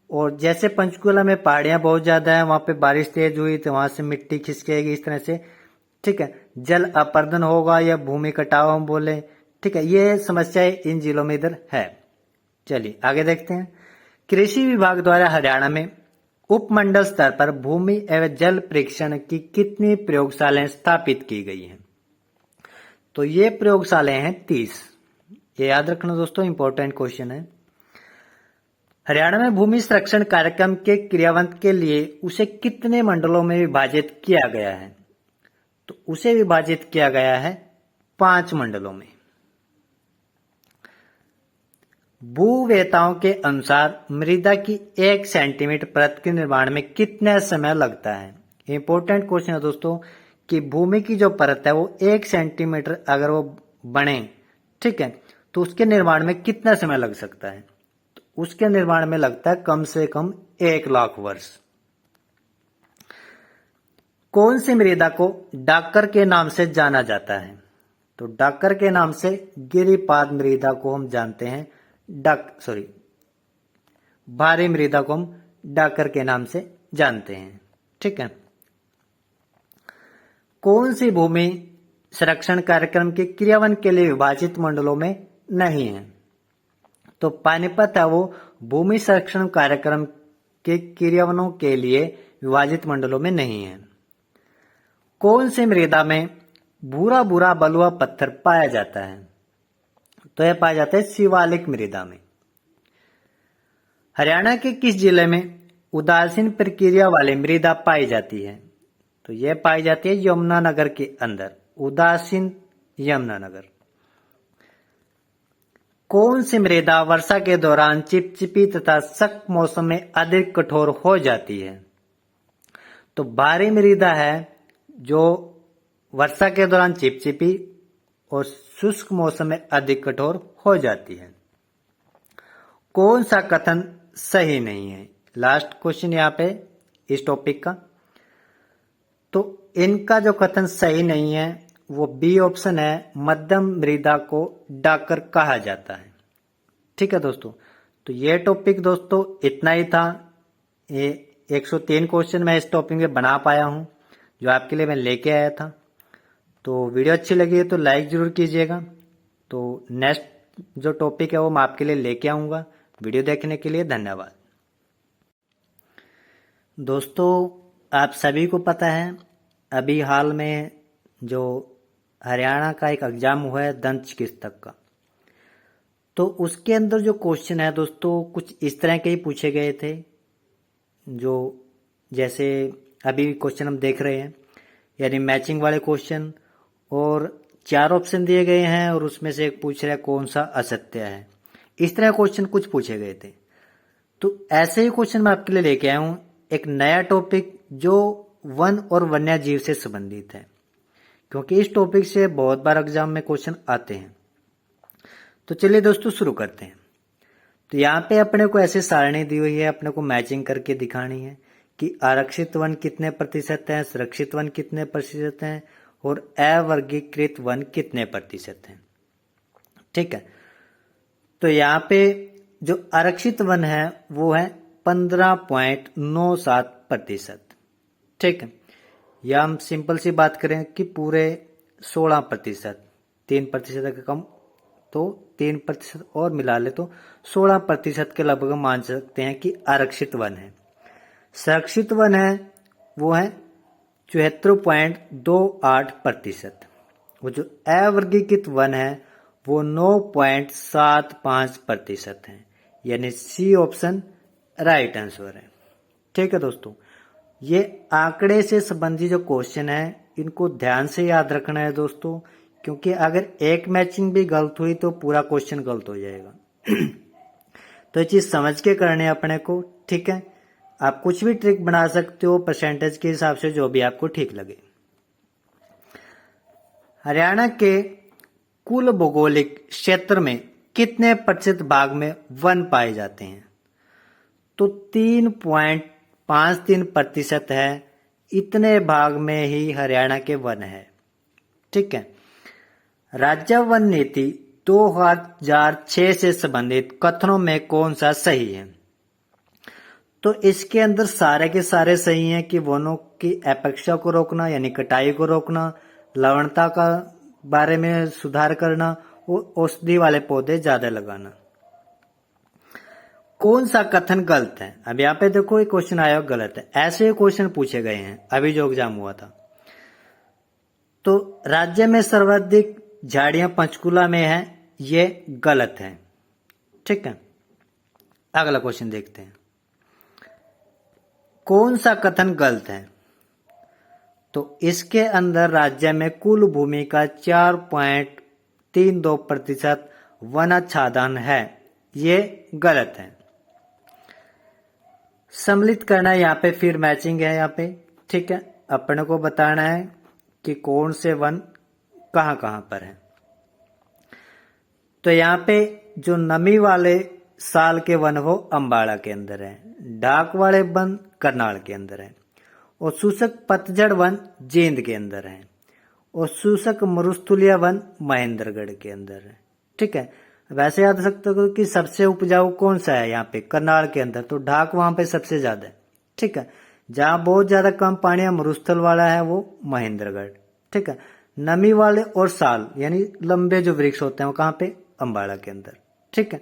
A: और जैसे पंचकुला में पहाड़ियां बहुत ज्यादा है, वहां पे बारिश तेज हुई तो वहां से मिट्टी खिसकेगी इस तरह से। ठीक है, जल अपरदन होगा या भूमि कटाव हम बोले। ठीक है, ये समस्या इन जिलों में इधर है। चलिए आगे देखते हैं। कृषि विभाग द्वारा हरियाणा में उपमंडल स्तर पर भूमि एवं जल परीक्षण की कितनी प्रयोगशालाएं स्थापित की गई हैं? तो ये प्रयोगशालाएं हैं 30। ये याद रखना दोस्तों, इंपॉर्टेंट क्वेश्चन है। हरियाणा में भूमि संरक्षण कार्यक्रम के क्रियान्वयन के लिए उसे कितने मंडलों में विभाजित किया गया है? तो उसे विभाजित किया गया है 5 मंडलों में। भूवेताओं के अनुसार मृदा की 1 सेंटीमीटर परत के निर्माण में कितना समय लगता है? इंपॉर्टेंट क्वेश्चन है दोस्तों कि भूमि की जो परत है वो 1 सेंटीमीटर अगर वो बने, ठीक है, तो उसके निर्माण में कितना समय लग सकता है? तो उसके निर्माण में लगता है कम से कम 1 लाख वर्ष। कौन सी मृदा को डाकर के नाम से जाना जाता है? तो डाकर के नाम से गिरिपाद मृदा को हम जानते हैं, भारी मृदा को हम डाकर के नाम से जानते हैं। ठीक है, कौन सी भूमि संरक्षण कार्यक्रम के क्रियान्वयन के लिए विभाजित मंडलों में नहीं है? तो पानीपत है वो भूमि संरक्षण कार्यक्रम के क्रियान्वयनों के लिए विभाजित मंडलों में नहीं है। कौन सी मृदा में भूरा भूरा बलुआ पत्थर पाया जाता है? तो यह पाया जाता है शिवालिक मृदा में। हरियाणा के किस जिले में उदासीन प्रक्रिया वाली मृदा पाई जाती है? तो यह पाई जाती है यमुनानगर के अंदर, उदासीन यमुनानगर। कौन सी मृदा वर्षा के दौरान चिपचिपी तथा सख्त मौसम में अधिक कठोर हो जाती है? तो भारी मृदा है जो वर्षा के दौरान चिपचिपी और शुष्क मौसम में अधिक कठोर हो जाती है। कौन सा कथन सही नहीं है? लास्ट क्वेश्चन यहाँ पे इस टॉपिक का। तो इनका जो कथन सही नहीं है वो बी ऑप्शन है, मध्यम मृदा को डाकर कहा जाता है। ठीक है दोस्तों, तो ये टॉपिक दोस्तों इतना ही था। ये 103 क्वेश्चन मैं इस टॉपिक में बना पाया हूं जो आपके लिए मैं लेके आया था। तो वीडियो अच्छी लगी है तो लाइक जरूर कीजिएगा। तो नेक्स्ट जो टॉपिक है वो मैं आपके लिए लेके आऊंगा। वीडियो देखने के लिए धन्यवाद। दोस्तों आप सभी को पता है अभी हाल में जो हरियाणा का एक एग्जाम हुआ है दंत चिकित्सक का, तो उसके अंदर जो क्वेश्चन है दोस्तों कुछ इस तरह के ही पूछे गए थे, जो जैसे अभी क्वेश्चन हम देख रहे हैं, यानी मैचिंग वाले क्वेश्चन, और 4 ऑप्शन दिए गए हैं और उसमें से एक पूछ रहा है कौन सा असत्य है। इस तरह क्वेश्चन कुछ पूछे गए थे। तो ऐसे ही क्वेश्चन मैं आपके लिए लेके आया हूं, एक नया टॉपिक जो वन और वन्य जीव से संबंधित है, क्योंकि इस टॉपिक से बहुत बार एग्जाम में क्वेश्चन आते हैं। तो चलिए दोस्तों शुरू करते हैं। तो यहाँ पे अपने को ऐसे सारणी दी हुई है, अपने को मैचिंग करके दिखानी है कि आरक्षित वन कितने प्रतिशत हैं, सुरक्षित वन कितने प्रतिशत हैं और अवर्गीकृत वन कितने प्रतिशत हैं। ठीक है, तो यहाँ पे जो आरक्षित वन है वो है 15.97%। ठीक है, या हम सिंपल सी बात करें कि पूरे 16%, 3% का कम, तो 3% और मिला ले तो 16% के लगभग मान सकते हैं कि आरक्षित वन है। संरक्षित वन है वो है 74.28%। वो जो अवर्गीकृत वन है वो 9.75% है, यानी सी ऑप्शन राइट आंसर है। ठीक है दोस्तों, ये आंकड़े से संबंधित जो क्वेश्चन है इनको ध्यान से याद रखना है दोस्तों, क्योंकि अगर एक मैचिंग भी गलत हुई तो पूरा क्वेश्चन गलत हो जाएगा। तो ये चीज समझ के करने अपने को। ठीक है, आप कुछ भी ट्रिक बना सकते हो परसेंटेज के हिसाब से, जो भी आपको ठीक लगे। हरियाणा के कुल भौगोलिक क्षेत्र में कितने प्रतिशत भाग में वन पाए जाते हैं? तो 3.53% है। इतने भाग में ही हरियाणा के वन है। ठीक है, राज्य वन नीति 2006 से संबंधित कथनों में कौन सा सही है? तो इसके अंदर सारे के सारे सही हैं कि वनों की अपेक्षा को रोकना यानी कटाई को रोकना, लवणता का बारे में सुधार करना और औषधि वाले पौधे ज्यादा लगाना। कौन सा कथन गलत है? अब यहाँ पे देखो ये क्वेश्चन आया गलत है। ऐसे क्वेश्चन पूछे गए हैं अभी जो एग्जाम हुआ था। तो राज्य में सर्वाधिक झाड़ियां पंचकुला में है, ये गलत है। ठीक है, अगला क्वेश्चन देखते हैं। कौन सा कथन गलत है? तो इसके अंदर राज्य में कुल भूमि का 4.32% वनाच्छादन है, ये गलत है। सम्मिलित करना है, यहाँ पे फिर मैचिंग है यहाँ पे। ठीक है, अपने को बताना है कि कौन से वन कहां कहां पर है। तो यहाँ पे जो नमी वाले साल के वन वो अम्बाड़ा के अंदर है, ढाक वाले वन करनाल के अंदर है, और शुष्क पतझड़ वन जींद के अंदर है, और शुष्क मरुस्थलीय वन महेंद्रगढ़ के अंदर है। ठीक है, वैसे याद रख सकते हो कि सबसे उपजाऊ कौन सा है यहाँ पे करनाल के अंदर, तो ढाक वहां पे सबसे ज्यादा है। ठीक है, जहां बहुत ज्यादा कम पानी मरुस्थल वाला है वो महेंद्रगढ़। ठीक है, नमी वाले और साल यानी लंबे जो वृक्ष होते हैं वो कहाँ पे? अम्बाड़ा के अंदर। ठीक है,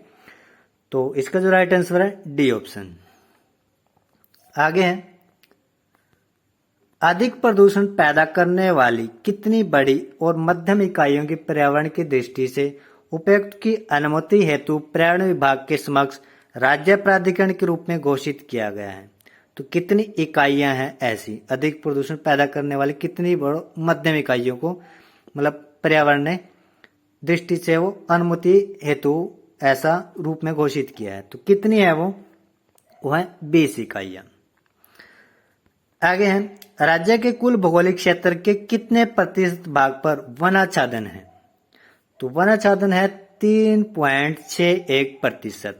A: तो इसका जो राइट आंसर है डी ऑप्शन। आगे है, अधिक प्रदूषण पैदा करने वाली कितनी बड़ी और मध्यम इकाइयों की पर्यावरण की दृष्टि से उपयुक्त की अनुमति हेतु पर्यावरण विभाग के समक्ष राज्य प्राधिकरण के रूप में घोषित किया गया है? तो कितनी इकाइयां हैं ऐसी अधिक प्रदूषण पैदा करने वाली, कितनी बड़ी मध्यम इकाइयों को मतलब पर्यावरण ने दृष्टि से वो अनुमति हेतु ऐसा रूप में घोषित किया है? तो कितनी है वो है 20 इकाइयां। आगे है, राज्य के कुल भौगोलिक क्षेत्र के कितने प्रतिशत भाग पर वनाच्छादन है? तो वनाच्छादन है 3.61%।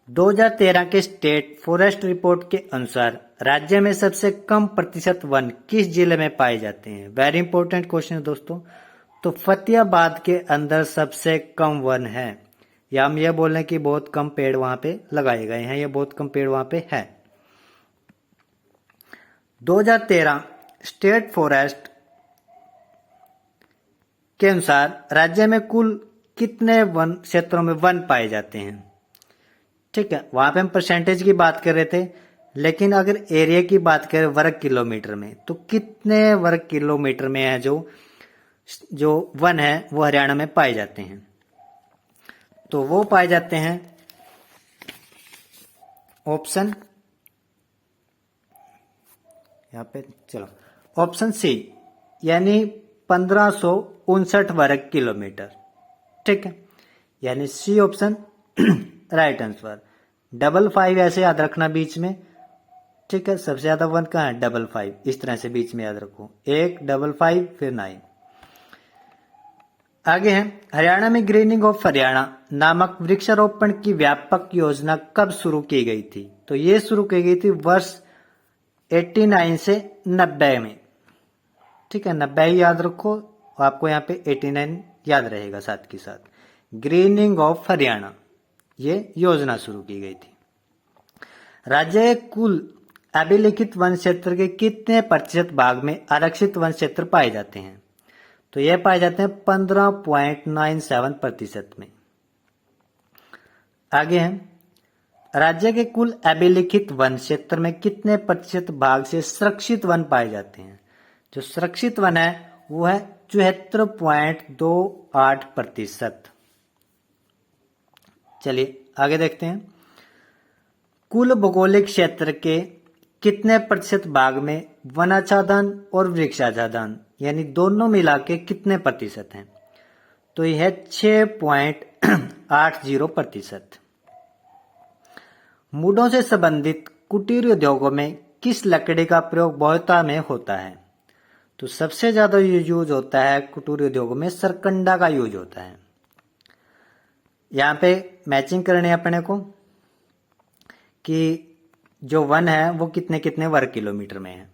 A: 2013 के स्टेट फॉरेस्ट रिपोर्ट के अनुसार राज्य में सबसे कम प्रतिशत वन किस जिले में पाए जाते हैं? वेरी इंपॉर्टेंट क्वेश्चन है दोस्तों। तो फतेहाबाद के अंदर सबसे कम वन है, या हम यह बोल रहे हैं कि बहुत कम पेड़ वहां पे लगाए गए हैं, या बहुत कम पेड़ वहां पे है। 2013 स्टेट फॉरेस्ट के अनुसार राज्य में कुल कितने वन क्षेत्रों में वन पाए जाते हैं? ठीक है, वहां पे हम परसेंटेज की बात कर रहे थे, लेकिन अगर एरिया की बात करें वर्ग किलोमीटर में, तो कितने वर्ग किलोमीटर में है जो जो वन है वो हरियाणा में पाए जाते हैं। तो वो पाए जाते हैं ऑप्शन, यहाँ पे चलो, ऑप्शन सी यानी 1559 वर्ग किलोमीटर। ठीक है, यानी सी ऑप्शन राइट आंसर। 55 ऐसे याद रखना बीच में। ठीक है, सबसे ज्यादा वन कहाँ है? 55, इस तरह से बीच में याद रखो, 1 55 फिर 9। आगे है, हरियाणा में ग्रीनिंग ऑफ हरियाणा नामक वृक्षारोपण की व्यापक योजना कब शुरू की गई थी? तो ये शुरू की गई थी वर्ष 89 से 90 में। ठीक है, 90 ही याद रखो, आपको यहाँ पे 89 याद रहेगा साथ के साथ। ग्रीनिंग ऑफ हरियाणा ये योजना शुरू की गई थी। राज्य के कुल अभिलिखित वन क्षेत्र के कितने प्रतिशत भाग में आरक्षित वन क्षेत्र पाए जाते हैं? तो यह पाए जाते हैं 15.97% में। आगे है, राज्य के कुल अभिलिखित वन क्षेत्र में कितने प्रतिशत भाग से सुरक्षित वन पाए जाते हैं? जो सुरक्षित वन है वो है 74.28%। चलिए आगे देखते हैं, कुल भौगोलिक क्षेत्र के कितने प्रतिशत भाग में वनाच्छादन और वृक्षाच्छादन यानी दोनों मिला के कितने प्रतिशत हैं? तो यह है 6.80%। मुडों से संबंधित कुटीर उद्योगों में किस लकड़ी का प्रयोग बहुता में होता है? तो सबसे ज्यादा यूज होता है कुटीर उद्योगों में सरकंडा का यूज होता है। यहाँ पे मैचिंग करनी है अपने को कि जो वन है वो कितने कितने वर्ग किलोमीटर में है।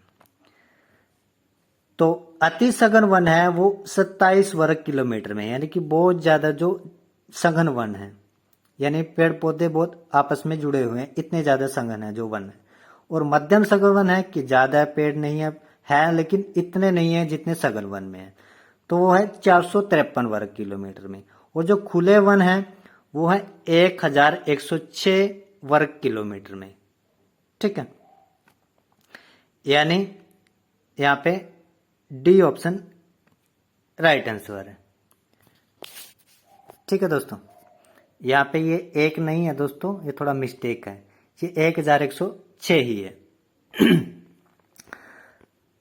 A: तो अति सघन वन है वो 27 वर्ग किलोमीटर में, यानी कि बहुत ज्यादा जो सघन वन है, यानी पेड़ पौधे बहुत आपस में जुड़े हुए हैं, इतने ज्यादा सघन है जो वन है। और मध्यम सघन वन है कि ज्यादा पेड़ नहीं है लेकिन इतने नहीं है जितने सघन वन में है, तो वो है 453 वर्ग किलोमीटर में। और जो खुले वन है वो है 1106 वर्ग किलोमीटर में। ठीक है, यानी यहां पे डी ऑप्शन राइट आंसर है। ठीक है दोस्तों, यहाँ पे ये एक नहीं है दोस्तों, ये थोड़ा मिस्टेक है, ये 1106 ही है।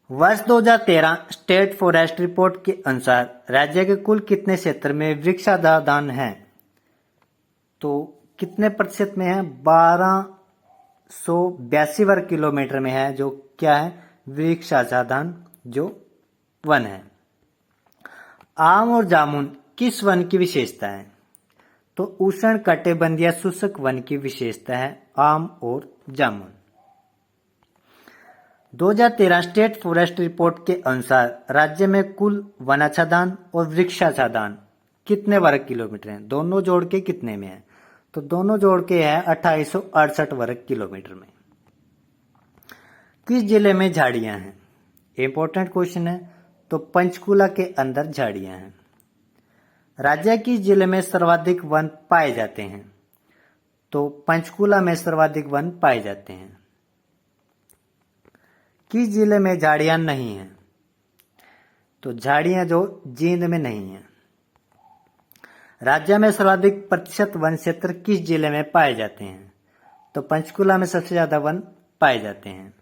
A: वर्ष 2013 स्टेट फॉरेस्ट रिपोर्ट के अनुसार राज्य के कुल कितने क्षेत्र में वृक्षाच्छादन है? तो कितने प्रतिशत में है? 1282 वर्ग किलोमीटर में है जो क्या है? वृक्षाच्छादन जो वन है। आम और जामुन किस वन की विशेषता है? तो उष्ण कटिबंधीय शुष्क वन की विशेषता है आम और जामुन। 2013 स्टेट फॉरेस्ट रिपोर्ट के अनुसार राज्य में कुल वनाच्छादन और वृक्षाच्छादन कितने वर्ग किलोमीटर हैं? दोनों जोड़ के कितने में है? तो दोनों जोड़ के है 2868 वर्ग किलोमीटर में। किस जिले में झाड़ियां हैं? इंपॉर्टेंट क्वेश्चन है। तो पंचकुला के अंदर झाड़ियां हैं। राज्य किस जिले में सर्वाधिक वन पाए जाते हैं? तो पंचकुला में सर्वाधिक वन पाए जाते हैं। किस जिले में झाड़ियां नहीं हैं? तो झाड़ियां जो जींद में नहीं है। राज्य में सर्वाधिक प्रतिशत वन क्षेत्र किस जिले में पाए जाते हैं? तो पंचकुला में सबसे ज्यादा वन पाए जाते हैं।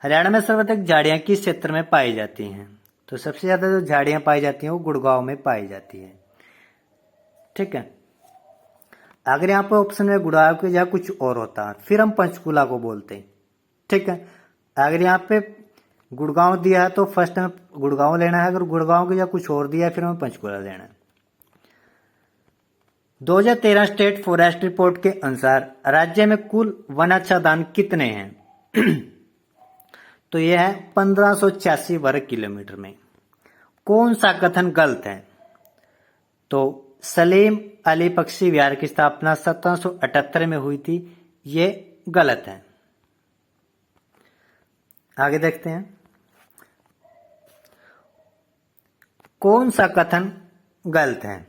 A: हरियाणा में सर्वाधिक झाड़ियां किस क्षेत्र में पाई जाती हैं? तो सबसे ज्यादा जो झाड़ियां पाई जाती हैं वो गुड़गांव में पाई जाती है। ठीक है, अगर यहाँ पर ऑप्शन में गुड़गांव की जगह कुछ और होता फिर हम पंचकुला को बोलते। ठीक है, अगर यहाँ पे गुड़गांव दिया है तो फर्स्ट हमें गुड़गांव लेना है, अगर गुड़गांव की जगह कुछ और दिया है फिर हमें पंचकुला लेना है। 2013 स्टेट फॉरेस्ट रिपोर्ट के अनुसार राज्य में कुल वनाच्छादन कितने हैं? तो यह है 1586 वर्ग किलोमीटर में। कौन सा कथन गलत है? तो सलीम अली पक्षी विहार की स्थापना 1778 में हुई थी, ये गलत है। आगे देखते हैं, कौन सा कथन गलत है?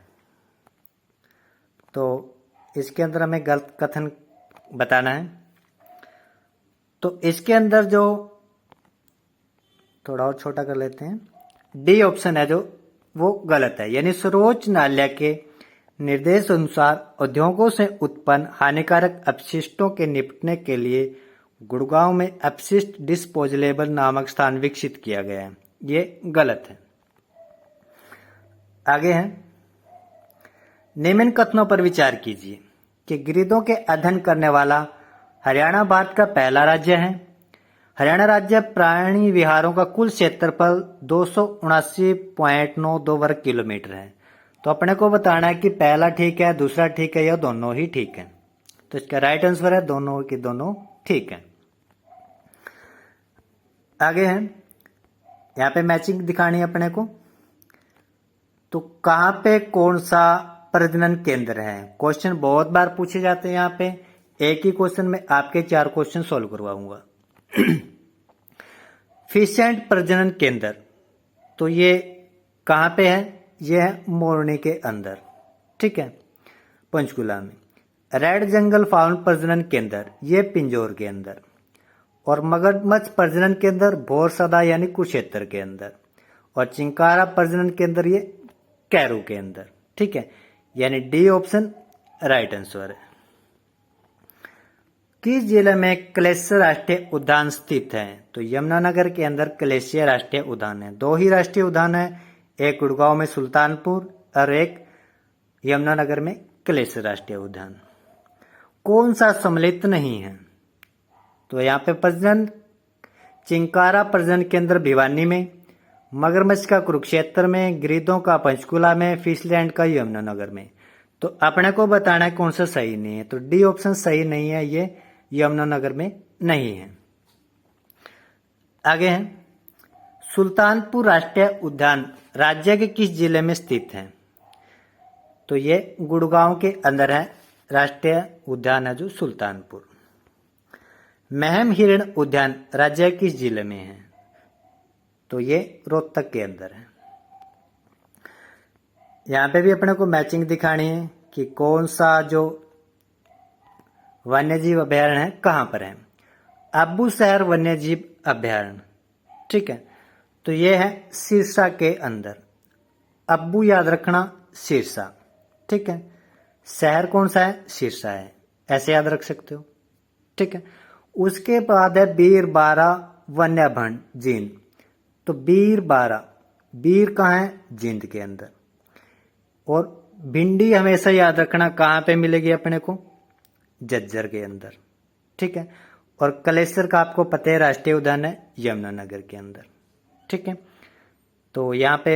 A: तो इसके अंदर हमें गलत कथन बताना है। तो इसके अंदर जो थोड़ा और छोटा कर लेते हैं, डी ऑप्शन है जो वो गलत है। यानी सर्वोच्च न्यायालय के निर्देश अनुसार उद्योगों से उत्पन्न हानिकारक अपशिष्टों के निपटने के लिए गुड़गांव में अपशिष्ट डिस्पोजेबल नामक स्थान विकसित किया गया है। ये गलत है। आगे है, निम्न कथनों पर विचार कीजिए कि गिरिधों के अध्ययन करने वाला हरियाणा भारत का पहला राज्य है। हरियाणा राज्य प्राणी विहारों का कुल क्षेत्रफल 279.92 वर्ग किलोमीटर है। तो अपने को बताना है कि पहला ठीक है, दूसरा ठीक है या दोनों ही ठीक है। तो इसका राइट आंसर है दोनों की दोनों ठीक है। आगे है, यहाँ पे मैचिंग दिखानी है अपने को। तो कहाँ पे कौन सा प्रजनन केंद्र है? क्वेश्चन बहुत बार पूछे जाते हैं। यहाँ पे एक ही क्वेश्चन में आपके 4 क्वेश्चन सॉल्व करवाऊंगा। फिशेंट प्रजनन केंद्र, तो ये कहाँ पे है? ये है मोरनी के अंदर, ठीक है, पंचकुला में। रेड जंगल फाउंड प्रजनन केंद्र, ये पिंजौर के अंदर। और मगरमच्छ प्रजनन केंद्र भोरसदा यानी कुरुक्षेत्र के अंदर। और चिंकारा प्रजनन केंद्र ये कैरू के अंदर, ठीक है। यानी डी ऑप्शन राइट आंसर है। किस जिले में कलेश्वर राष्ट्रीय उद्यान स्थित है? तो यमुनानगर के अंदर कलेश्वर राष्ट्रीय उद्यान है। 2 ही राष्ट्रीय उद्यान है, एक गुड़गांव में सुल्तानपुर और एक यमुनानगर में कलेश्वर राष्ट्रीय उद्यान। कौन सा सम्मिलित नहीं है? तो यहाँ पे प्रजनन चिंकारा प्रजनन केंद्र भिवानी में, मगरमच्छ का कुरुक्षेत्र में, गिरिधों का पंचकुला में, फिशलैंड का यमुनानगर में। तो अपने को बताना है कौन सा सही नहीं है। तो डी ऑप्शन सही नहीं है, ये यमुनानगर में नहीं है। आगे है, सुल्तानपुर राष्ट्रीय उद्यान राज्य के किस जिले में स्थित है? तो ये गुड़गांव के अंदर है, राष्ट्रीय उद्यान है जो सुल्तानपुर। महम हिरण उद्यान राज्य के किस जिले में है? तो ये रोहतक के अंदर है। यहाँ पे भी अपने को मैचिंग दिखानी है कि कौन सा जो वन्यजीव अभयारण्य है कहाँ पर है। अब्बूसैर वन्यजीव अभयारण्य, ठीक है, तो ये है सिरसा के अंदर। अब्बू याद रखना, सिरसा, ठीक है। शहर कौन सा है? सिरसा है, ऐसे याद रख सकते हो, ठीक है। उसके बाद है बीरबारा वन्यभवन जींद। तो बीरबारा, बीर कहाँ है? जींद के अंदर। और भिंडी हमेशा याद रखना कहाँ पे मिलेगी अपने को? झज्जर के अंदर, ठीक है। और कलेश्वर का आपको पता है राष्ट्रीय उद्यान है यमुनानगर के अंदर, ठीक है। तो यहाँ पे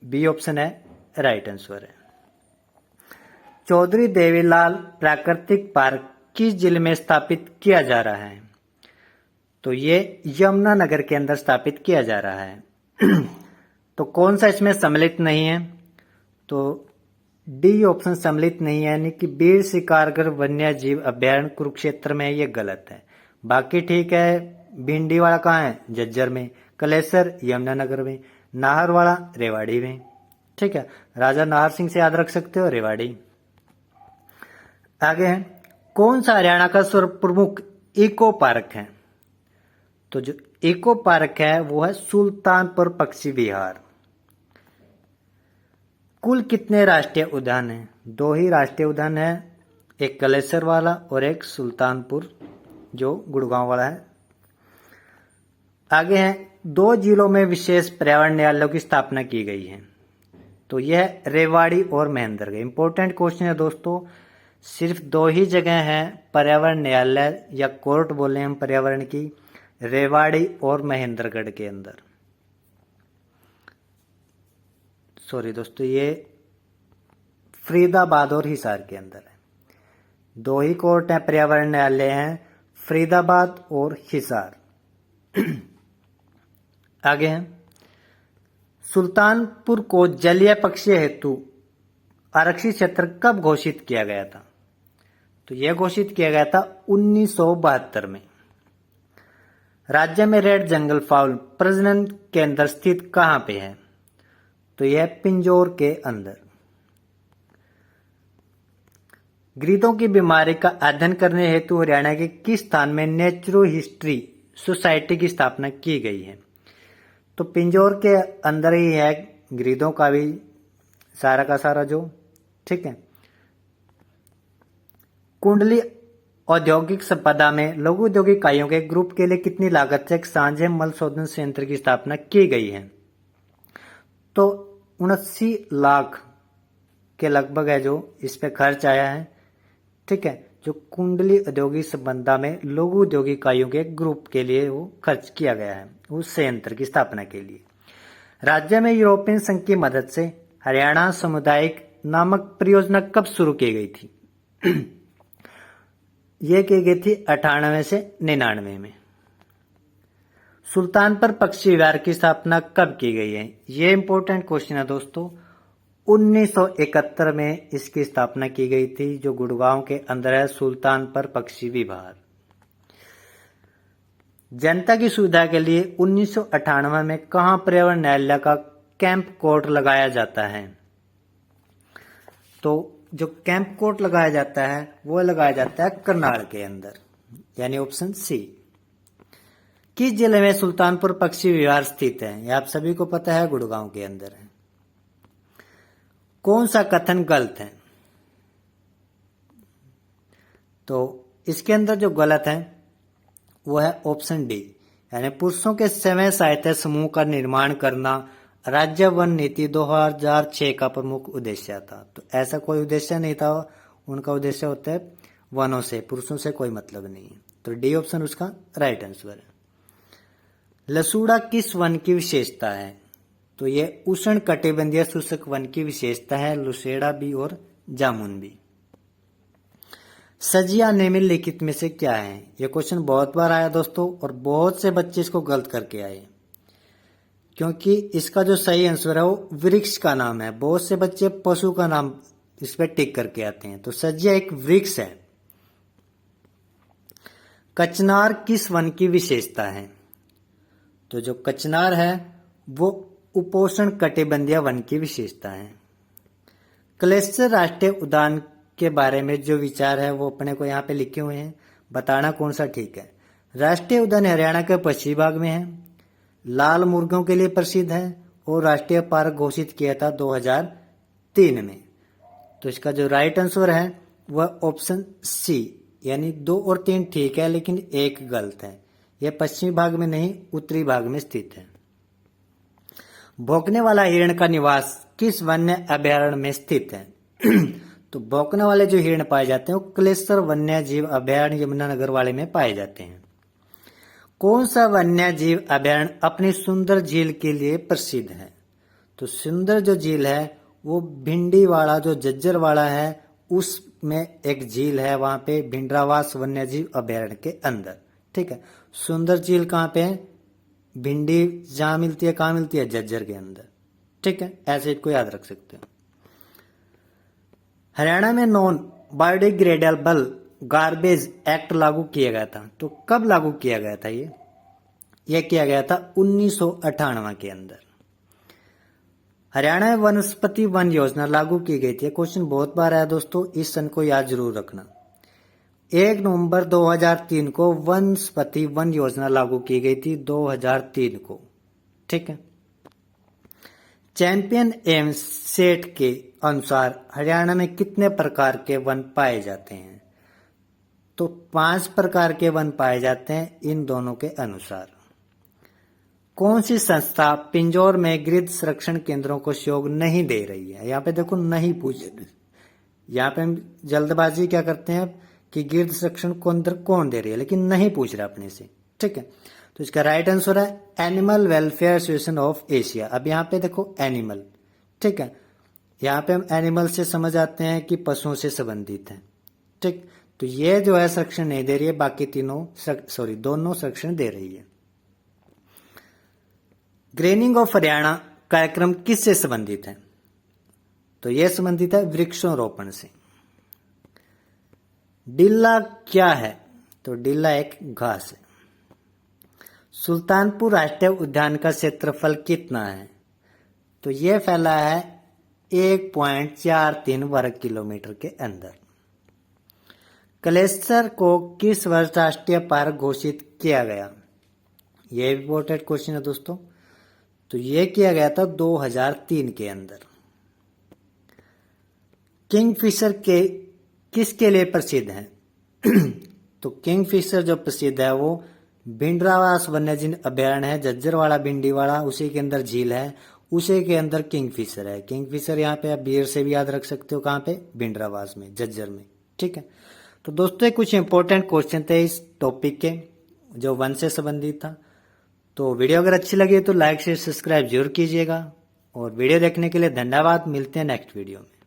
A: बी ऑप्शन है राइट आंसर है। चौधरी देवीलाल प्राकृतिक पार्क किस जिले में स्थापित किया जा रहा है? तो ये यमुनानगर के अंदर स्थापित किया जा रहा है। तो कौन सा इसमें सम्मिलित नहीं है? तो डी ऑप्शन सम्मिलित नहीं है, यानी कि बीर शिकारगर वन्य जीव अभ्यारण्य कुरुक्षेत्र में, ये गलत है। बाकी ठीक है। भिंडी वाला कहाँ है? झज्जर में। कलेश्वर यमुनानगर में। नाहरवाड़ा रेवाड़ी में, ठीक है। राजा नाहर सिंह से याद रख सकते हो, रेवाड़ी। आगे है, कौन सा हरियाणा का सर्वप्रमुख इको पार्क है? तो जो इको पार्क है वो है सुल्तानपुर पक्षी विहार। कुल कितने राष्ट्रीय उद्यान हैं? 2 ही राष्ट्रीय उद्यान है, एक कलेश्वर वाला और एक सुल्तानपुर जो गुड़गांव वाला है। आगे है, 2 जिलों में विशेष पर्यावरण न्यायालयों की स्थापना की गई है। तो यह रेवाड़ी और महेंद्रगढ़। इंपॉर्टेंट क्वेश्चन है दोस्तों। सिर्फ 2 ही जगह है पर्यावरण न्यायालय या कोर्ट बोले हम पर्यावरण की, रेवाड़ी और महेंद्रगढ़ के अंदर। सॉरी दोस्तों, ये फरीदाबाद और हिसार के अंदर है। 2 ही कोर्ट है पर्यावरण न्यायालय हैं, फरीदाबाद और हिसार। आगे हैं, सुल्तानपुर को जलीय पक्षी हेतु आरक्षित क्षेत्र कब घोषित किया गया था? तो यह घोषित किया गया था 1972 में। राज्य में रेड जंगल फाउल प्रजनन केंद्र स्थित कहां पे है? तो यह पिंजौर के अंदर। गिरिधों की बीमारी का अध्ययन करने हेतु हरियाणा के किस स्थान में नेचुरो हिस्ट्री सोसाइटी की स्थापना की गई है? तो पिंजौर के अंदर ही है ग्रीदों का भी सारा का सारा जो, ठीक है। कुंडली औद्योगिक संपदा में लघु औद्योगिक इकाइयों के ग्रुप के लिए कितनी लागत से एक साझे मल शोधन संयंत्र की स्थापना की गई है? तो 79 लाख के लगभग है जो इस पे खर्च आया है, ठीक है। जो कुंडली औद्योगिक संपदा में लघु औद्योगिक इकाइयों के ग्रुप के लिए वो खर्च किया गया है उस संयंत्र की स्थापना के लिए। राज्य में यूरोपियन संघ की मदद से हरियाणा सामुदायिक नामक परियोजना कब शुरू की गई थी? यह की गई थी 98 से 99 में। सुल्तानपुर पक्षी विहार की स्थापना कब की गई है? ये इंपॉर्टेंट क्वेश्चन है दोस्तों। 1971 में इसकी स्थापना की गई थी, जो गुड़गांव के अंदर है, सुल्तानपुर पक्षी विहार। जनता की सुविधा के लिए 1998 में कहां पर्यावरण न्यायालय का कैंप कोर्ट लगाया जाता है? तो जो कैंप कोर्ट लगाया जाता है वो लगाया जाता है करनाल के अंदर, यानी ऑप्शन सी। किस जिले में सुल्तानपुर पक्षी विहार स्थित है? यह आप सभी को पता है, गुड़गांव के अंदर है। कौन सा कथन गलत है? तो इसके अंदर जो गलत है वो है ऑप्शन डी, यानी पुरुषों के स्वयं सहायता समूह का निर्माण करना राज्य वन नीति 2006 का प्रमुख उद्देश्य था। तो ऐसा कोई उद्देश्य नहीं था, उनका उद्देश्य होता है वनों से, पुरुषों से कोई मतलब नहीं है। तो डी ऑप्शन उसका राइट आंसर है। लसूड़ा किस वन की विशेषता है? तो ये उष्ण कटिबंधीय शुष्क वन की विशेषता है, लुसेड़ा भी और जामुन भी। सजिया निम्नलिखित में से क्या है? ये क्वेश्चन बहुत बार आया दोस्तों और बहुत से बच्चे इसको गलत करके आए, क्योंकि इसका जो सही आंसर है वो वृक्ष का नाम है। बहुत से बच्चे पशु का नाम इस पे टिक करके आते हैं, तो सजिया एक वृक्ष है। कचनार किस वन की विशेषता है? तो जो कचनार है वो उपोष्ण कटिबंधीय वन की विशेषता है। क्लेस्टर राष्ट्रीय उद्यान के बारे में जो विचार है वो अपने को यहाँ पे लिखे हुए हैं, बताना कौन सा ठीक है। राष्ट्रीय उद्यान हरियाणा के पश्चिमी भाग में है, लाल मुर्गों के लिए प्रसिद्ध है और राष्ट्रीय पार्क घोषित किया था 2003 में। तो इसका जो राइट आंसर है वह ऑप्शन सी, यानी 2 और 3 ठीक है लेकिन 1 गलत है। यह पश्चिमी भाग में नहीं, उत्तरी भाग में स्थित है। भौंकने वाला हिरण का निवास किस वन्य अभयारण्य में स्थित है? तो भौंकने वाले जो हिरण पाए जाते हैं वो क्लेस्टर वन्य जीव अभयारण्य यमुनानगर वाले में पाए जाते हैं। कौन सा वन्य जीव अभयारण्य अपनी सुंदर झील के लिए प्रसिद्ध है? तो सुंदर जो झील है वो भिंडीवाड़ा जो जज्जरवाड़ा है उसमें एक झील है, वहां पे भिंडरावास वन्य जीव अभयारण्य के अंदर, ठीक है। सुंदर झील कहाँ पे है? भिंडी जहां मिलती है, कहां मिलती है? जज्जर के अंदर, ठीक है। ऐसे इसको याद रख सकते हो। हरियाणा में नॉन बायोडिग्रेडेबल गार्बेज एक्ट लागू किया गया था। तो कब लागू किया गया था? यह किया गया था 1998 के अंदर। हरियाणा में वनस्पति वन योजना लागू की गई थी। क्वेश्चन बहुत बार आया दोस्तों, इस सन को याद जरूर रखना। 1 नवंबर 2003 को वनस्पति वन योजना लागू की गई थी, 2003 को, ठीक है। चैंपियन एवं सेठ के अनुसार हरियाणा में कितने प्रकार के वन पाए जाते हैं? तो 5 प्रकार के वन पाए जाते हैं इन दोनों के अनुसार। कौन सी संस्था पिंजौर में गिरध संरक्षण केंद्रों को सहयोग नहीं दे रही है? यहाँ पे देखो नहीं पूछे, यहाँ पे हम जल्दबाजी क्या करते हैं कि गिरध संरक्षण कौन दे रही है, लेकिन नहीं पूछ रहा अपने से, ठीक है। तो इसका राइट आंसर है animal welfare association of Asia. अब यहाँ पे देखो एनिमल, ठीक है। यहाँ पे हम एनिमल से समझ आते हैं कि पशुओं से संबंधित है, ठीक। तो ये जो है संरक्षण नहीं दे रही है, बाकी दोनों संरक्षण दे रही है। ग्रीनिंग ऑफ हरियाणा कार्यक्रम किससे संबंधित है? तो यह संबंधित है वृक्षारोपण से। डिल्ला क्या है? तो डिल्ला एक घास है। सुल्तानपुर राष्ट्रीय उद्यान का क्षेत्रफल कितना है? तो यह फैला है 1.43 वर्ग किलोमीटर के अंदर। क्लेस्टर को किस वर्ष राष्ट्रीय पार्क घोषित किया गया? यह इंपॉर्टेंट क्वेश्चन है दोस्तों। तो ये किया गया था 2003 के अंदर। किंगफिशर के किसके लिए प्रसिद्ध है? तो किंगफिशर जो प्रसिद्ध है वो भिंडरावास वन्यजीव अभ्यारण्य है, झज्जरवाड़ा भिंडीवाड़ा, उसी के अंदर झील है, उसी के अंदर किंगफिशर है। किंगफिशर यहाँ पे आप बियर से भी याद रख सकते हो, कहाँ पे? भिंडरावास में, झज्जर में। ठीक है, तो दोस्तों ये कुछ इंपॉर्टेंट क्वेश्चन थे इस टॉपिक के जो वन से संबंधित था। तो वीडियो अगर अच्छी लगी तो लाइक शेयर सब्सक्राइब जरूर कीजिएगा, और वीडियो देखने के लिए धन्यवाद। मिलते हैं नेक्स्ट वीडियो में।